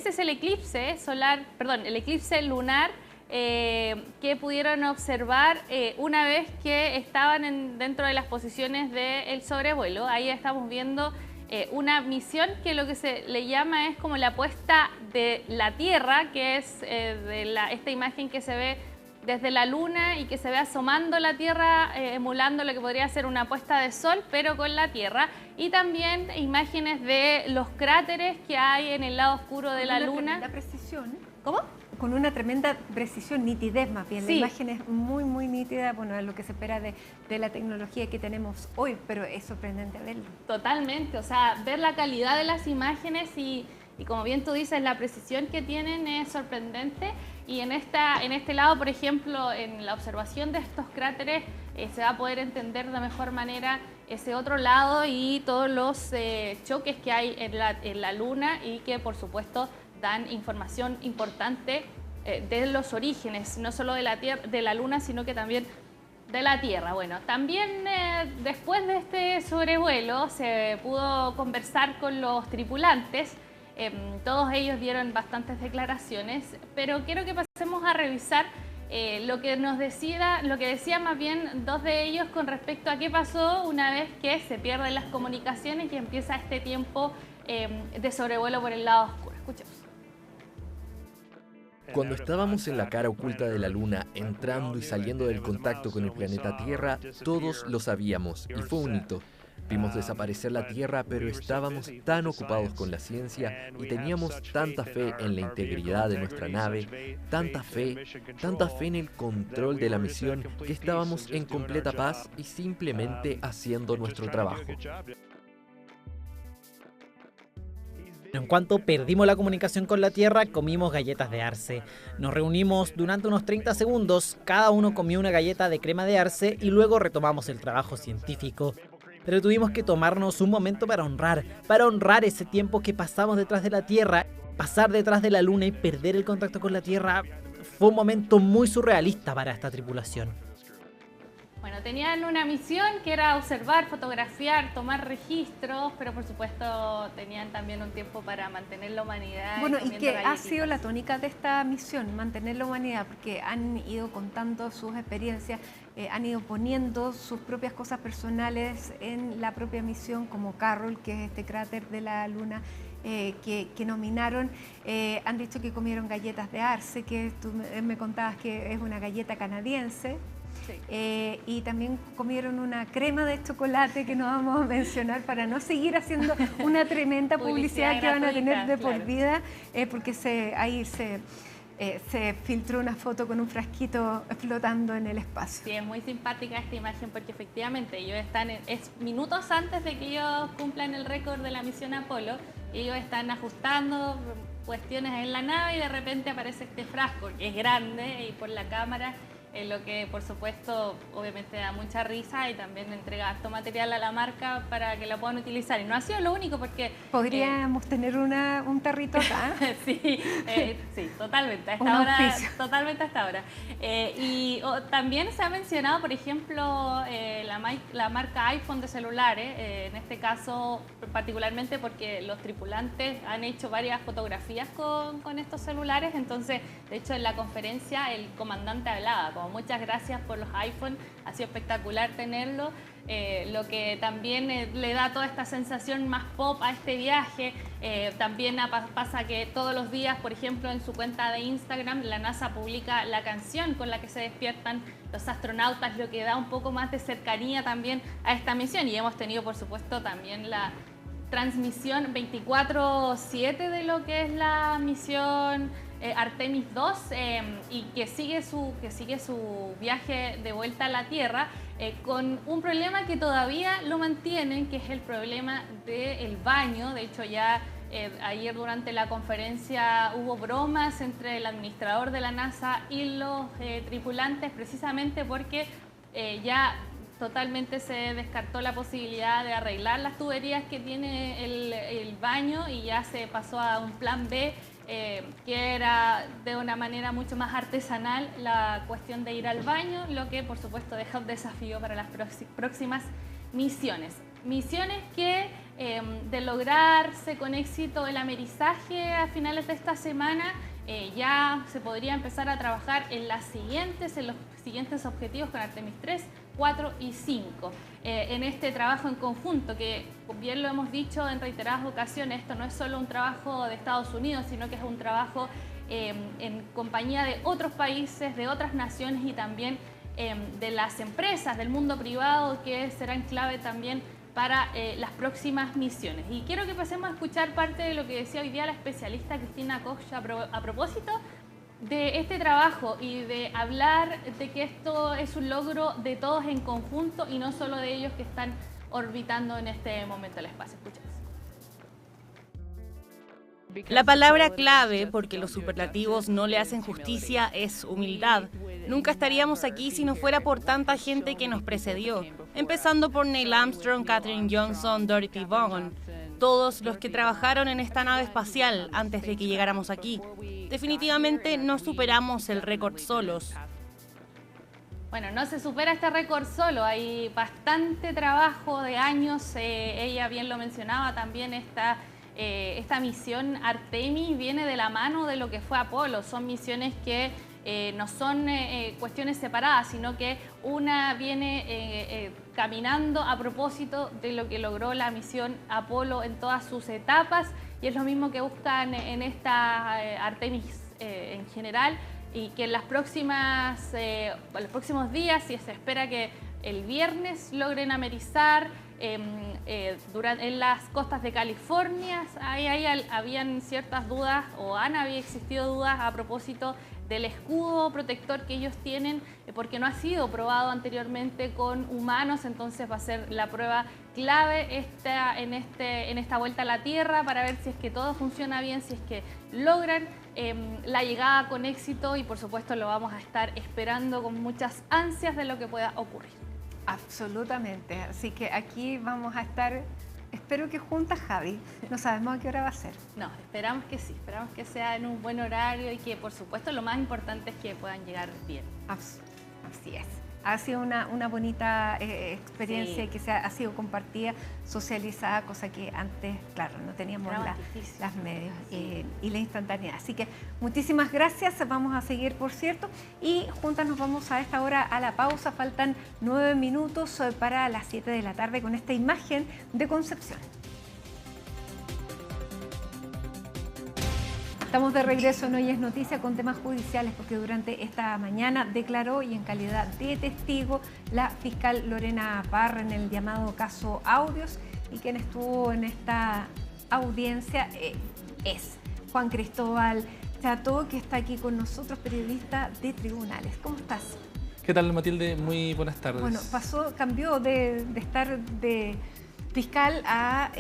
Speaker 20: es el eclipse solar, perdón, el eclipse lunar que pudieron observar una vez que estaban dentro de las posiciones del sobrevuelo. Ahí estamos viendo una misión que lo que se le llama es como la puesta de la Tierra, que es esta imagen que se ve desde la Luna y que se ve asomando la Tierra, emulando lo que podría ser una puesta de sol, pero con la Tierra. Y también imágenes de los cráteres que hay en el lado oscuro de la Luna.
Speaker 1: Con una tremenda precisión.
Speaker 20: ¿Cómo?
Speaker 1: Con una tremenda precisión, nitidez más bien.
Speaker 20: Sí.
Speaker 1: La imagen es muy, muy nítida, bueno, es lo que se espera de la tecnología que tenemos hoy, pero es sorprendente verlo.
Speaker 20: Totalmente, o sea, ver la calidad de las imágenes y como bien tú dices, la precisión que tienen es sorprendente. Y en este lado, por ejemplo, en la observación de estos cráteres, se va a poder entender de mejor manera ese otro lado y todos los choques que hay en la Luna y que, por supuesto, dan información importante de los orígenes, no solo de la Luna, sino que también de la Tierra. Bueno, también después de este sobrevuelo se pudo conversar con los tripulantes. Todos ellos dieron bastantes declaraciones, pero quiero que pasemos a revisar lo que decían más bien dos de ellos con respecto a qué pasó una vez que se pierden las comunicaciones y empieza este tiempo de sobrevuelo por el lado oscuro. Escuchemos.
Speaker 23: Cuando estábamos en la cara oculta de la Luna, entrando y saliendo del contacto con el planeta Tierra, todos lo sabíamos y fue un hito. Vimos desaparecer la Tierra, pero estábamos tan ocupados con la ciencia y teníamos tanta fe en la integridad de nuestra nave, tanta fe en el control de la misión, que estábamos en completa paz y simplemente haciendo nuestro trabajo.
Speaker 24: En cuanto perdimos la comunicación con la Tierra, comimos galletas de arce. Nos reunimos durante unos 30 segundos, cada uno comió una galleta de crema de arce y luego retomamos el trabajo científico. Pero tuvimos que tomarnos un momento para honrar ese tiempo que pasamos detrás de la Tierra. Pasar detrás de la Luna y perder el contacto con la Tierra fue un momento muy surrealista para esta tripulación.
Speaker 20: Bueno, tenían una misión que era observar, fotografiar, tomar registros, pero por supuesto tenían también un tiempo para mantener la humanidad.
Speaker 1: Bueno, y que ha sido la tónica de esta misión, mantener la humanidad, porque han ido contando sus experiencias, han ido poniendo sus propias cosas personales en la propia misión, como Carroll, que es este cráter de la Luna que nominaron. Han dicho que comieron galletas de arce, que tú me contabas que es una galleta canadiense. Sí. Y también comieron una crema de chocolate que no vamos a mencionar para no seguir haciendo una tremenda publicidad que van a tener de por vida, porque ahí se filtró una foto con un frasquito flotando en el espacio.
Speaker 20: Sí, es muy simpática esta imagen porque efectivamente ellos están, es minutos antes de que ellos cumplan el récord de la misión Apolo, ellos están ajustando cuestiones en la nave y de repente aparece este frasco que es grande y por la cámara lo que por supuesto obviamente da mucha risa y también entrega harto material a la marca para que la puedan utilizar. Y no ha sido lo único porque...
Speaker 1: ¿Podríamos tener un tarrito acá?
Speaker 20: Sí, totalmente, totalmente hasta ahora. También se ha mencionado, por ejemplo, la marca iPhone de celulares, en este caso particularmente porque los tripulantes han hecho varias fotografías con estos celulares. Entonces, de hecho, en la conferencia el comandante hablaba como muchas gracias por los iPhone, ha sido espectacular tenerlo, lo que también le da toda esta sensación más pop a este viaje. También pasa que todos los días, por ejemplo, en su cuenta de Instagram, la NASA publica la canción con la que se despiertan los astronautas, lo que da un poco más de cercanía también a esta misión. Y hemos tenido, por supuesto, también la transmisión 24/7 de lo que es la misión Artemis 2 y que sigue su viaje de vuelta a la Tierra con un problema que todavía lo mantienen, que es el problema del baño. De hecho, ya ayer durante la conferencia hubo bromas entre el administrador de la NASA y los tripulantes, precisamente porque ya totalmente se descartó la posibilidad de arreglar las tuberías que tiene el baño y ya se pasó a un plan B, que era de una manera mucho más artesanal la cuestión de ir al baño, lo que por supuesto deja un desafío para las próximas misiones. Misiones que de lograrse con éxito el amerizaje a finales de esta semana, ya se podría empezar a trabajar en los siguientes objetivos con Artemis 3, 4 y 5. En este trabajo en conjunto, que bien lo hemos dicho en reiteradas ocasiones, esto no es solo un trabajo de Estados Unidos, sino que es un trabajo en compañía de otros países, de otras naciones y también de las empresas del mundo privado, que serán clave también para las próximas misiones. Y quiero que pasemos a escuchar parte de lo que decía hoy día la especialista Cristina Koch a propósito de este trabajo y de hablar de que esto es un logro de todos en conjunto y no solo de ellos que están orbitando en este momento el espacio. Escuchemos.
Speaker 3: La palabra clave, porque los superlativos no le hacen justicia, es humildad. Nunca estaríamos aquí si no fuera por tanta gente que nos precedió, empezando por Neil Armstrong, Katherine Johnson, Dorothy Vaughan, todos los que trabajaron en esta nave espacial antes de que llegáramos aquí. Definitivamente no superamos el récord solos.
Speaker 20: Bueno, no se supera este récord solo, hay bastante trabajo de años, ella bien lo mencionaba también, esta misión Artemis viene de la mano de lo que fue Apolo. Son misiones que no son cuestiones separadas, sino que una viene caminando a propósito de lo que logró la misión Apolo en todas sus etapas, y es lo mismo que buscan en esta Artemis en general, y que en los próximos días, si se espera que el viernes logren amerizar en las costas de California. Ahí habían ciertas dudas, o había existido dudas a propósito del escudo protector que ellos tienen, porque no ha sido probado anteriormente con humanos. Entonces va a ser la prueba clave en esta vuelta a la Tierra, para ver si es que todo funciona bien, si es que logran la llegada con éxito, y por supuesto lo vamos a estar esperando con muchas ansias de lo que pueda ocurrir.
Speaker 1: Absolutamente, así que aquí vamos a estar, espero que juntas, Javi. No sabemos a qué hora va a ser.
Speaker 20: No, esperamos que sí, esperamos que sea en un buen horario y que por supuesto lo más importante es que puedan llegar bien.
Speaker 1: Así es. Ha sido una bonita experiencia, sí, que ha sido compartida, socializada, cosa que antes, claro, no teníamos las medios, sí, y la instantaneidad. Así que muchísimas gracias, vamos a seguir, por cierto, y juntas nos vamos a esta hora a la pausa. Faltan 9 minutos para las 7 de la tarde con esta imagen de Concepción. Estamos de regreso en Hoy es Noticia con temas judiciales, porque durante esta mañana declaró, y en calidad de testigo, la fiscal Lorena Parra en el llamado caso Audios, y quien estuvo en esta audiencia es Juan Cristóbal Chato, que está aquí con nosotros, periodista de Tribunales. ¿Cómo estás?
Speaker 4: ¿Qué tal, Matilde? Muy buenas tardes.
Speaker 1: Bueno, cambió de estar de fiscal a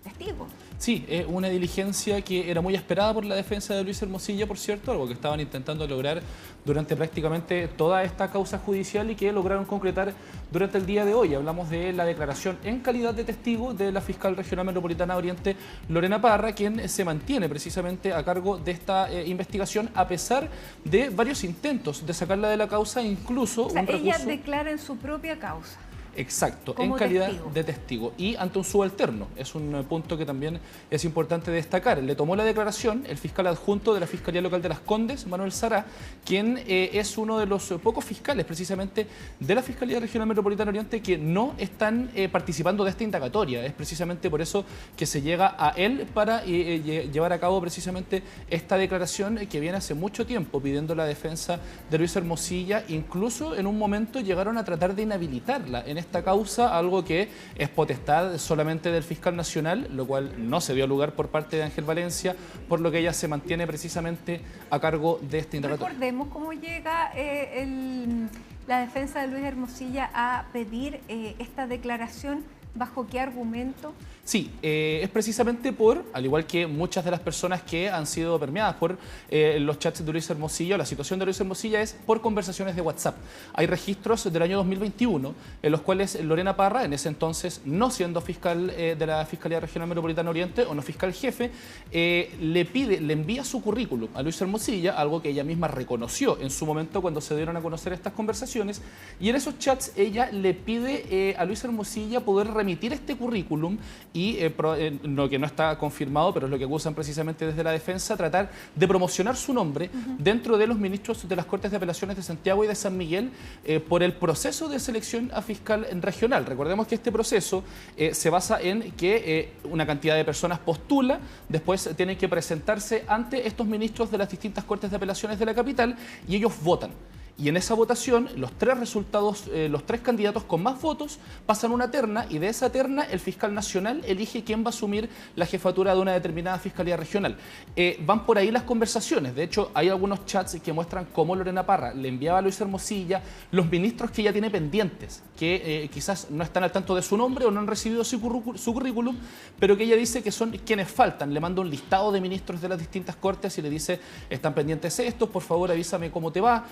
Speaker 1: testigo.
Speaker 4: Sí, es una diligencia que era muy esperada por la defensa de Luis Hermosilla, por cierto, algo que estaban intentando lograr durante prácticamente toda esta causa judicial y que lograron concretar durante el día de hoy. Hablamos de la declaración en calidad de testigo de la fiscal regional metropolitana Oriente, Lorena Parra, quien se mantiene precisamente a cargo de esta investigación a pesar de varios intentos de sacarla de la causa, incluso
Speaker 1: o sea,
Speaker 4: un recurso...
Speaker 1: Ella declara en su propia causa.
Speaker 4: Exacto, en calidad de testigo y ante un subalterno. Es un punto que también es importante destacar. Le tomó la declaración el fiscal adjunto de la Fiscalía Local de Las Condes, Manuel Sará, quien es uno de los pocos fiscales precisamente de la Fiscalía Regional Metropolitana Oriente que no están participando de esta indagatoria. Es precisamente por eso que se llega a él para llevar a cabo precisamente esta declaración que viene hace mucho tiempo pidiendo la defensa de Luis Hermosilla. Incluso en un momento llegaron a tratar de inhabilitarla en esta causa, algo que es potestad solamente del fiscal nacional, lo cual no se dio lugar por parte de Ángel Valencia, por lo que ella se mantiene precisamente a cargo de esta indagatoria.
Speaker 1: Recordemos cómo llega la defensa de Luis Hermosilla a pedir esta declaración, ¿bajo qué argumento?
Speaker 4: Sí, es precisamente por, al igual que muchas de las personas que han sido permeadas por los chats de Luis Hermosilla, la situación de Luis Hermosilla es por conversaciones de WhatsApp. Hay registros del año 2021 en los cuales Lorena Parra, en ese entonces no siendo fiscal de la Fiscalía Regional Metropolitana Oriente o no fiscal jefe, le envía su currículum a Luis Hermosilla, algo que ella misma reconoció en su momento cuando se dieron a conocer estas conversaciones, y en esos chats ella le pide a Luis Hermosilla poder remitir este currículum y lo que no está confirmado, pero es lo que acusan precisamente desde la defensa, tratar de promocionar su nombre dentro de los ministros de las Cortes de Apelaciones de Santiago y de San Miguel por el proceso de selección a fiscal regional. Recordemos que este proceso se basa en que una cantidad de personas postula, después tienen que presentarse ante estos ministros de las distintas Cortes de Apelaciones de la capital y ellos votan. Y en esa votación, los tres resultados, los tres candidatos con más votos pasan una terna y de esa terna el fiscal nacional elige quién va a asumir la jefatura de una determinada fiscalía regional. Van por ahí las conversaciones. De hecho, hay algunos chats que muestran cómo Lorena Parra le enviaba a Luis Hermosilla los ministros que ella tiene pendientes, que quizás no están al tanto de su nombre o no han recibido su currículum, pero que ella dice que son quienes faltan. Le manda un listado de ministros de las distintas cortes y le dice, están pendientes estos, por favor avísame cómo te va.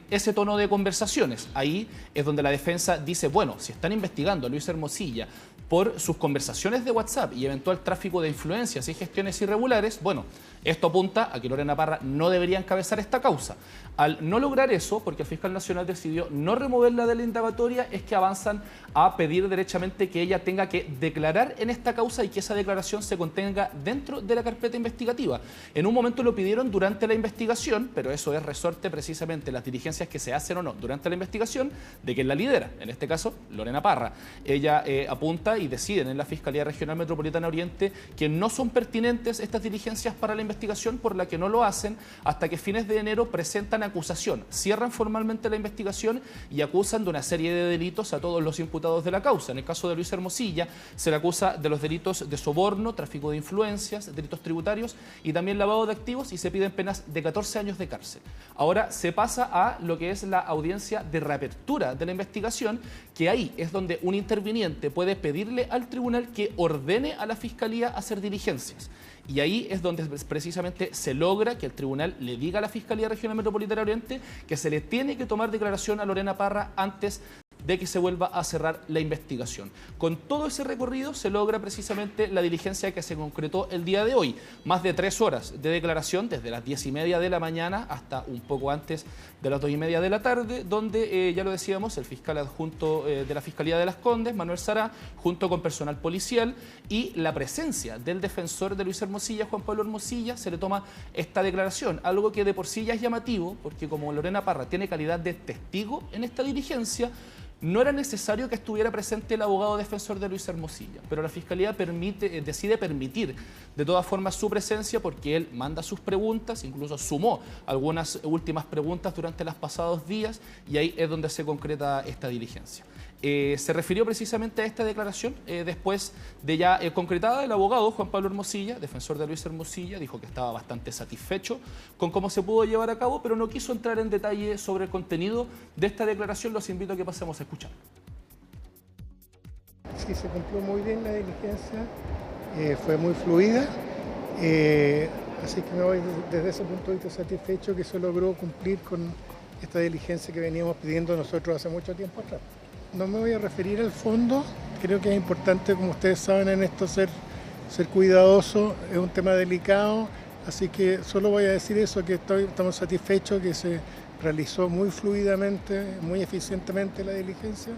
Speaker 4: Ese tono de conversaciones. Ahí es donde la defensa dice, bueno, si están investigando a Luis Hermosilla por sus conversaciones de WhatsApp y eventual tráfico de influencias y gestiones irregulares, bueno, esto apunta a que Lorena Parra no debería encabezar esta causa. Al no lograr eso, porque el fiscal nacional decidió no removerla de la indagatoria, es que avanzan a pedir derechamente que ella tenga que declarar en esta causa y que esa declaración se contenga dentro de la carpeta investigativa. En un momento lo pidieron durante la investigación, pero eso es resorte precisamente las diligencias que se hacen o no durante la investigación de quien la lidera, en este caso Lorena Parra. Ella apunta y deciden en la Fiscalía Regional Metropolitana Oriente que no son pertinentes estas diligencias para la investigación, por la que no lo hacen hasta que fines de enero presentan acusación, cierran formalmente la investigación y acusan de una serie de delitos a todos los imputados de la causa. En el caso de Luis Hermosilla se le acusa de los delitos de soborno, tráfico de influencias, delitos tributarios y también lavado de activos, y se piden penas de 14 años de cárcel. Ahora se pasa a lo que es la audiencia de reapertura de la investigación, que ahí es donde un interviniente puede pedirle al tribunal que ordene a la Fiscalía hacer diligencias. Y ahí es donde precisamente se logra que el tribunal le diga a la Fiscalía Regional Metropolitana Oriente que se le tiene que tomar declaración a Lorena Parra antes de que se vuelva a cerrar la investigación. Con todo ese recorrido se logra precisamente la diligencia que se concretó el día de hoy. Más de 3 horas de declaración, desde las 10:30 de la mañana hasta un poco antes de las 2:30 de la tarde, donde, ya lo decíamos, el fiscal adjunto de la Fiscalía de Las Condes, Manuel Sará, junto con personal policial y la presencia del defensor de Luis Hermosilla, Juan Pablo Hermosilla, se le toma esta declaración. Algo que de por sí ya es llamativo, porque como Lorena Parra tiene calidad de testigo en esta diligencia, no era necesario que estuviera presente el abogado defensor de Luis Hermosilla, pero la Fiscalía decide permitir de todas formas su presencia porque él manda sus preguntas, incluso sumó algunas últimas preguntas durante los pasados días, y ahí es donde se concreta esta diligencia. Se refirió precisamente a esta declaración después de ya concretada. El abogado Juan Pablo Hermosilla, defensor de Luis Hermosilla, dijo que estaba bastante satisfecho con cómo se pudo llevar a cabo, pero no quiso entrar en detalle sobre el contenido de esta declaración. Los invito a que pasemos a escuchar.
Speaker 5: Sí, se cumplió muy bien la diligencia. fue muy fluida, así que me voy desde ese punto de vista satisfecho que se logró cumplir con esta diligencia que veníamos pidiendo nosotros hace mucho tiempo atrás. No me voy a referir al fondo, creo que es importante, como ustedes saben, en esto ser cuidadoso, es un tema delicado, así que solo voy a decir eso, que estamos satisfechos, que se realizó muy fluidamente, muy eficientemente la diligencia.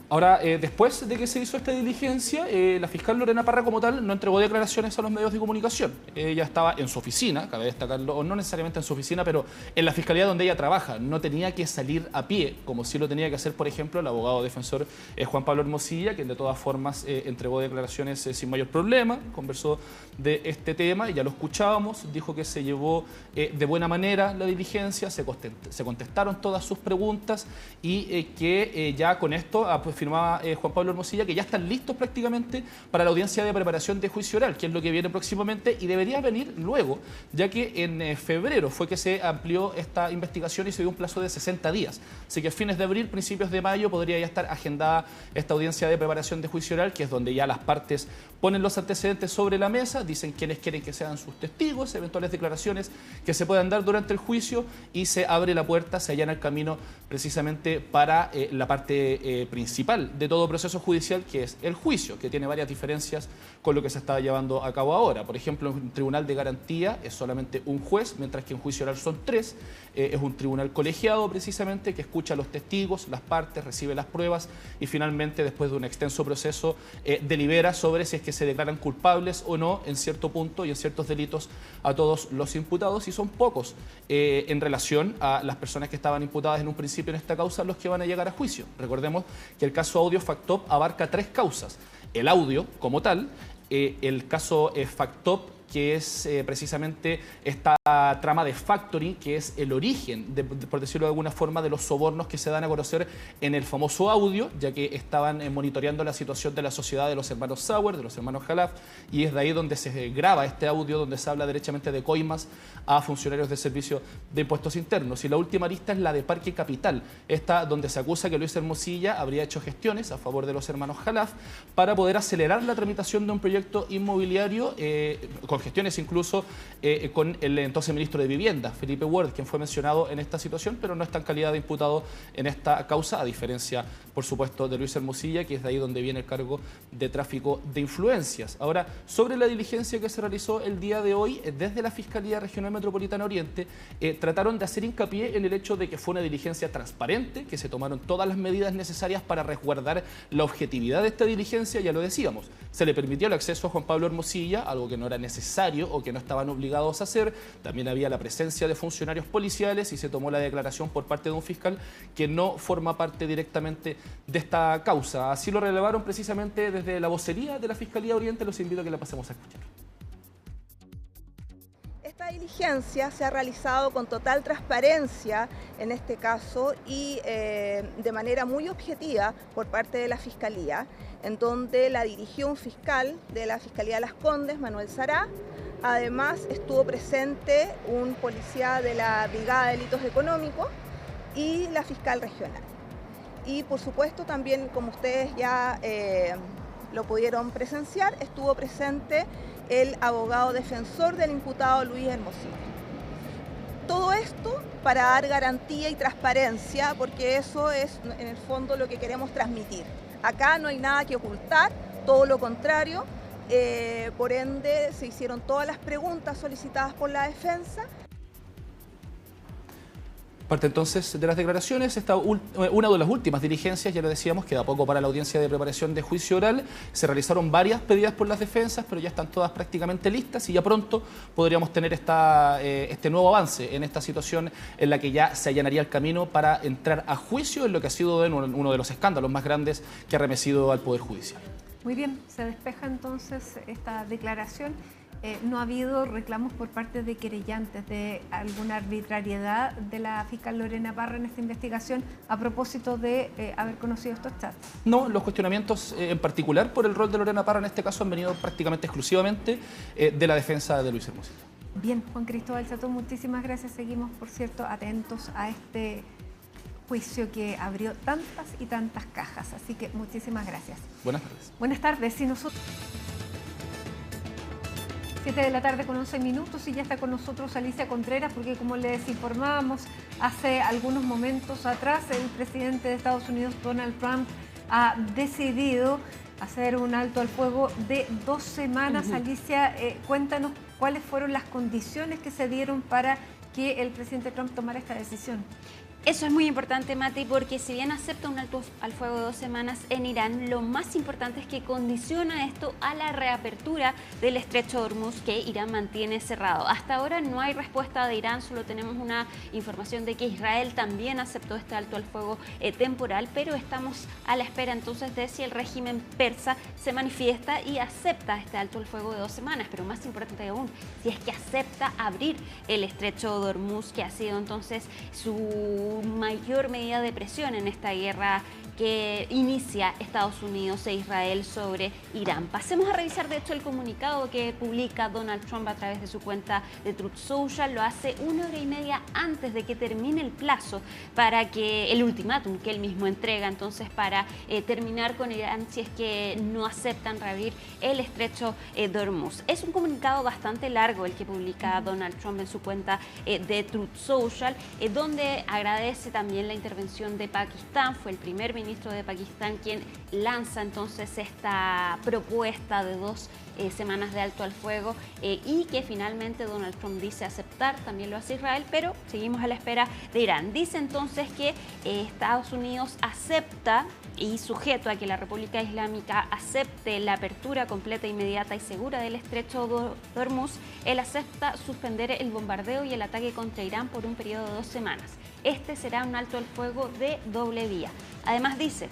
Speaker 4: Ahora, después de que se hizo esta diligencia, la fiscal Lorena Parra como tal no entregó declaraciones a los medios de comunicación. Ella estaba en su oficina, cabe destacarlo, o no necesariamente en su oficina, pero en la fiscalía donde ella trabaja. No tenía que salir a pie, como sí lo tenía que hacer, por ejemplo, el abogado defensor Juan Pablo Hermosilla, quien de todas formas entregó declaraciones sin mayor problema, conversó de este tema y ya lo escuchábamos, dijo que se llevó de buena manera la diligencia, se contestaron todas sus preguntas y que ya con esto firmaba Juan Pablo Hermosilla que ya están listos prácticamente para la audiencia de preparación de juicio oral, que es lo que viene próximamente y debería venir luego, ya que en febrero fue que se amplió esta investigación y se dio un plazo de 60 días. Así que a fines de abril, principios de mayo, podría ya estar agendada esta audiencia de preparación de juicio oral, que es donde ya las partes ponen los antecedentes sobre la mesa, dicen quiénes quieren que sean sus testigos, eventuales declaraciones que se puedan dar durante el juicio y se abre la puerta, se allana el camino precisamente para la parte principal de todo proceso judicial, que es el juicio, que tiene varias diferencias con lo que se está llevando a cabo ahora. Por ejemplo, en un tribunal de garantía es solamente un juez, mientras que en juicio oral son 3. Es un tribunal colegiado precisamente que escucha a los testigos, las partes, recibe las pruebas y finalmente, después de un extenso proceso, delibera sobre si es que se declaran culpables o no en cierto punto y en ciertos delitos a todos los imputados, y son pocos en relación a las personas que estaban imputadas en un principio en esta causa los que van a llegar a juicio. Recordemos que el caso Audio Factop abarca 3 causas: el audio como tal, el caso Factop, que es precisamente esta trama de factoring, que es el origen, por decirlo de alguna forma, de los sobornos que se dan a conocer en el famoso audio, ya que estaban monitoreando la situación de la sociedad de los hermanos Sauer, de los hermanos Jalaf, y es de ahí donde se graba este audio, donde se habla derechamente de coimas a funcionarios del Servicio de Impuestos Internos. Y la última arista es la de Parque Capital, esta donde se acusa que Luis Hermosilla habría hecho gestiones a favor de los hermanos Jalaf para poder acelerar la tramitación de un proyecto inmobiliario, con gestiones incluso con el entonces ministro de Vivienda, Felipe Ward, quien fue mencionado en esta situación, pero no está en calidad de imputado en esta causa, a diferencia, por supuesto, de Luis Hermosilla, que es de ahí donde viene el cargo de tráfico de influencias. Ahora, sobre la diligencia que se realizó el día de hoy, desde la Fiscalía Regional Metropolitana Oriente, trataron de hacer hincapié en el hecho de que fue una diligencia transparente, que se tomaron todas las medidas necesarias para resguardar la objetividad de esta diligencia, ya lo decíamos. Se le permitió el acceso a Juan Pablo Hermosilla, algo que no era necesario o que no estaban obligados a hacer. También había la presencia de funcionarios policiales y se tomó la declaración por parte de un fiscal que no forma parte directamente de esta causa. Así lo relevaron precisamente desde la vocería de la Fiscalía Oriente. Los invito a que la pasemos a escuchar.
Speaker 6: Esta diligencia se ha realizado con total transparencia en este caso y de manera muy objetiva por parte de la Fiscalía, en donde la dirigió un fiscal de la Fiscalía de Las Condes, Manuel Sará. Además estuvo presente un policía de la Brigada de Delitos Económicos y la fiscal regional. Y por supuesto también, como ustedes ya lo pudieron presenciar, estuvo presente el abogado defensor del imputado Luis Hermosilla. Todo esto para dar garantía y transparencia, porque eso es en el fondo lo que queremos transmitir. Acá no hay nada que ocultar, todo lo contrario, por ende se hicieron todas las preguntas solicitadas por la defensa.
Speaker 4: Parte entonces de las declaraciones, una de las últimas diligencias, ya lo decíamos, queda poco para la audiencia de preparación de juicio oral. Se realizaron varias pedidas por las defensas, pero ya están todas prácticamente listas y ya pronto podríamos tener este nuevo avance en esta situación en la que ya se allanaría el camino para entrar a juicio en lo que ha sido uno de los escándalos más grandes que ha remecido al Poder Judicial.
Speaker 1: Muy bien, se despeja entonces esta declaración. No ha habido reclamos por parte de querellantes de alguna arbitrariedad de la fiscal Lorena Parra en esta investigación a propósito de haber conocido estos chats. No, los cuestionamientos en particular por el rol de Lorena Parra en este caso han venido prácticamente exclusivamente de la defensa de Luis Hermosilla. Bien, Juan Cristóbal Chatón, muchísimas gracias. Seguimos, por cierto, atentos a este juicio que abrió tantas y tantas cajas. Así que muchísimas gracias.
Speaker 4: Buenas tardes.
Speaker 1: Buenas tardes. Y nosotros... 7 de la tarde con 11 minutos y ya está con nosotros Alicia Contreras, porque como les informábamos hace algunos momentos atrás, el presidente de Estados Unidos, Donald Trump, ha decidido hacer un alto al fuego de 2 semanas. Alicia, cuéntanos cuáles fueron las condiciones que se dieron para que el presidente Trump tomara esta decisión.
Speaker 2: Eso es muy importante, Mati, porque si bien acepta un alto al fuego de 2 semanas en Irán, lo más importante es que condiciona esto a la reapertura del estrecho de Hormuz, que Irán mantiene cerrado. Hasta ahora no hay respuesta de Irán, solo tenemos una información de que Israel también aceptó este alto al fuego temporal, pero estamos a la espera entonces de si el régimen persa se manifiesta y acepta este alto al fuego de 2 semanas, pero más importante aún, si es que acepta abrir el estrecho de Hormuz, que ha sido entonces su mayor medida de presión en esta guerra que inicia Estados Unidos e Israel sobre Irán. Pasemos a revisar de hecho el comunicado que publica Donald Trump a través de su cuenta de Truth Social. Lo hace 1 hora y media antes de que termine el plazo para que el ultimátum que él mismo entrega entonces para terminar con Irán si es que no aceptan reabrir el estrecho de Hormuz. Es un comunicado bastante largo el que publica Donald Trump en su cuenta de Truth Social, donde agradece también la intervención de Pakistán. Fue el primer ministro de Pakistán quien lanza entonces esta propuesta de 2 semanas de alto al fuego y que finalmente Donald Trump dice aceptar, también lo hace Israel, pero seguimos a la espera de Irán. Dice entonces que Estados Unidos acepta y sujeto a que la República Islámica acepte la apertura completa, inmediata y segura del estrecho de Hormuz, él acepta suspender el bombardeo y el ataque contra Irán por un periodo de 2 semanas. Este será un alto al fuego de doble vía. Además dice,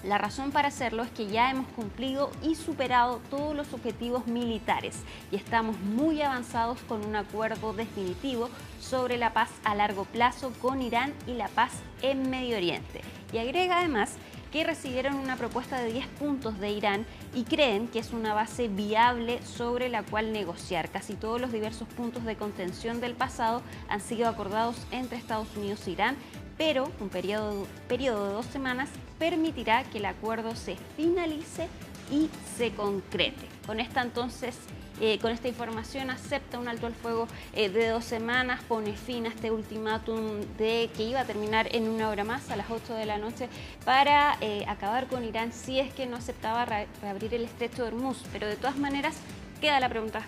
Speaker 2: la razón para hacerlo es que ya hemos cumplido y superado todos los objetivos militares y estamos muy avanzados con un acuerdo definitivo sobre la paz a largo plazo con Irán y la paz en Medio Oriente. Y agrega además que recibieron una propuesta de 10 puntos de Irán y creen que es una base viable sobre la cual negociar. Casi todos los diversos puntos de contención del pasado han sido acordados entre Estados Unidos e Irán, pero un periodo de 2 semanas permitirá que el acuerdo se finalice y se concrete. Con esta entonces, con esta información acepta un alto al fuego de 2 semanas, pone fin a este ultimátum de que iba a terminar en 1 hora más, a las 8 de la noche, para acabar con Irán si es que no aceptaba reabrir el estrecho de Hormuz. Pero de todas maneras queda la pregunta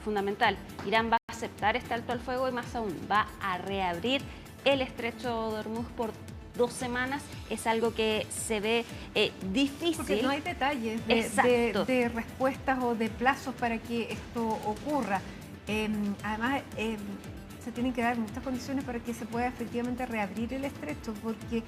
Speaker 2: fundamental. ¿Irán va a aceptar este alto al fuego y más aún va a reabrir el estrecho de Hormuz por 2 semanas? Es algo que se ve difícil.
Speaker 1: Porque no hay detalles de respuestas o de plazos para que esto ocurra. Además, se tienen que dar muchas condiciones para que se pueda efectivamente reabrir el estrecho, porque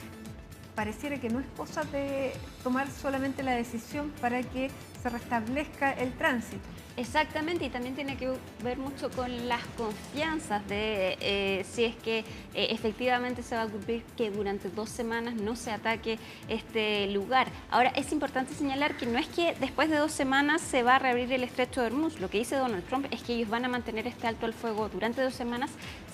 Speaker 1: pareciera que no es cosa de tomar solamente la decisión para que se restablezca el tránsito.
Speaker 2: Exactamente, y también tiene que ver mucho con las confianzas de si es que efectivamente se va a cumplir que durante 2 semanas no se ataque este lugar. Ahora, es importante señalar que no es que después de 2 semanas se va a reabrir el estrecho de Hormuz. Lo que dice Donald Trump es que ellos van a mantener este alto al fuego durante 2 semanas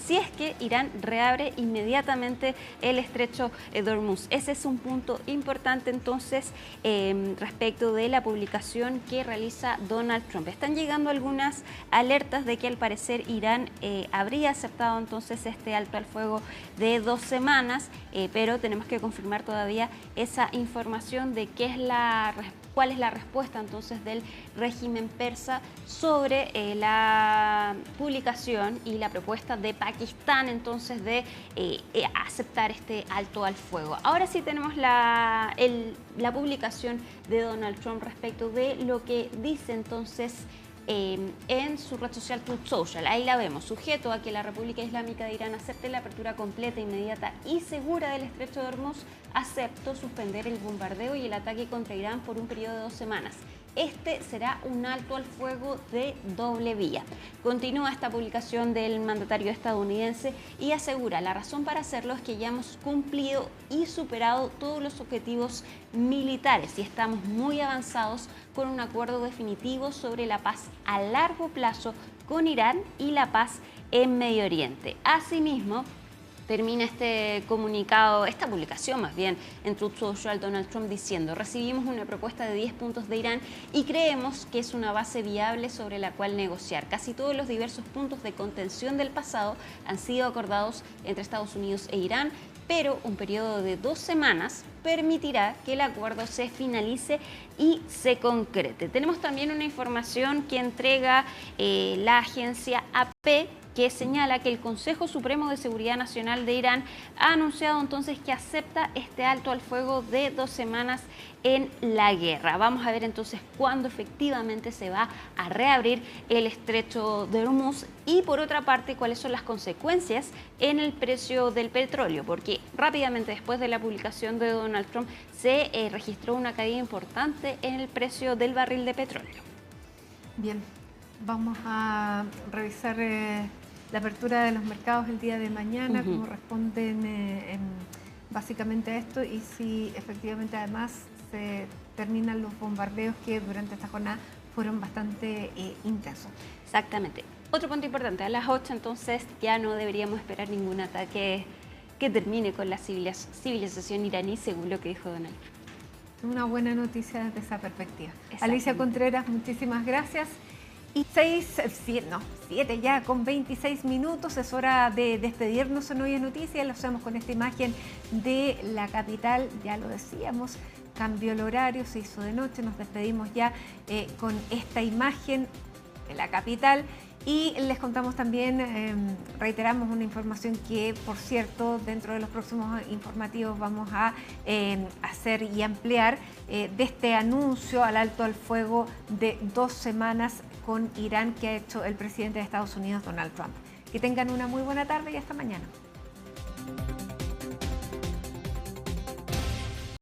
Speaker 2: si es que Irán reabre inmediatamente el estrecho de Hormuz. Ese es un punto importante entonces respecto de la publicación que realiza Donald Trump. Están llegando algunas alertas de que al parecer Irán habría aceptado entonces este alto al fuego de 2 semanas, pero tenemos que confirmar todavía esa información de qué es cuál es la respuesta entonces del régimen persa sobre la publicación y la propuesta de Pakistán entonces de aceptar este alto al fuego. Ahora sí tenemos la publicación de Donald Trump respecto de lo que dice entonces en su red social Truth Social. Ahí la vemos, sujeto a que la República Islámica de Irán acepte la apertura completa, inmediata y segura del estrecho de Hormuz, acepto suspender el bombardeo y el ataque contra Irán por un periodo de 2 semanas. Este será un alto al fuego de doble vía. Continúa esta publicación del mandatario estadounidense y asegura, la razón para hacerlo es que ya hemos cumplido y superado todos los objetivos militares y estamos muy avanzados con un acuerdo definitivo sobre la paz a largo plazo con Irán y la paz en Medio Oriente. Asimismo, Termina este comunicado, esta publicación más bien, en Truth Social, Donald Trump diciendo: recibimos una propuesta de 10 puntos de Irán y creemos que es una base viable sobre la cual negociar. Casi todos los diversos puntos de contención del pasado han sido acordados entre Estados Unidos e Irán, pero un periodo de 2 semanas permitirá que el acuerdo se finalice y se concrete. Tenemos también una información que entrega la agencia AP, que señala que el Consejo Supremo de Seguridad Nacional de Irán ha anunciado entonces que acepta este alto al fuego de 2 semanas en la guerra. Vamos a ver entonces cuándo efectivamente se va a reabrir el estrecho de Hormuz y, por otra parte, cuáles son las consecuencias en el precio del petróleo, porque rápidamente después de la publicación de Donald Trump se registró una caída importante en el precio del barril de petróleo.
Speaker 1: Bien, vamos a revisar la apertura de los mercados el día de mañana, cómo responden básicamente a esto y si efectivamente además se terminan los bombardeos que durante esta jornada fueron bastante intensos.
Speaker 2: Exactamente. Otro punto importante, a las 8 entonces ya no deberíamos esperar ningún ataque que termine con la civilización iraní, según lo que dijo Donald Trump.
Speaker 1: Una buena noticia desde esa perspectiva. Alicia Contreras, muchísimas gracias. Y 7 ya con 26 minutos, es hora de despedirnos en Hoy es Noticia. Lo hacemos con esta imagen de la capital, ya lo decíamos, cambió el horario, se hizo de noche, nos despedimos ya con esta imagen de la capital. Y les contamos también, reiteramos una información que, por cierto, dentro de los próximos informativos vamos a hacer y ampliar de este anuncio al alto al fuego de 2 semanas con Irán que ha hecho el presidente de Estados Unidos, Donald Trump. Que tengan una muy buena tarde y hasta mañana.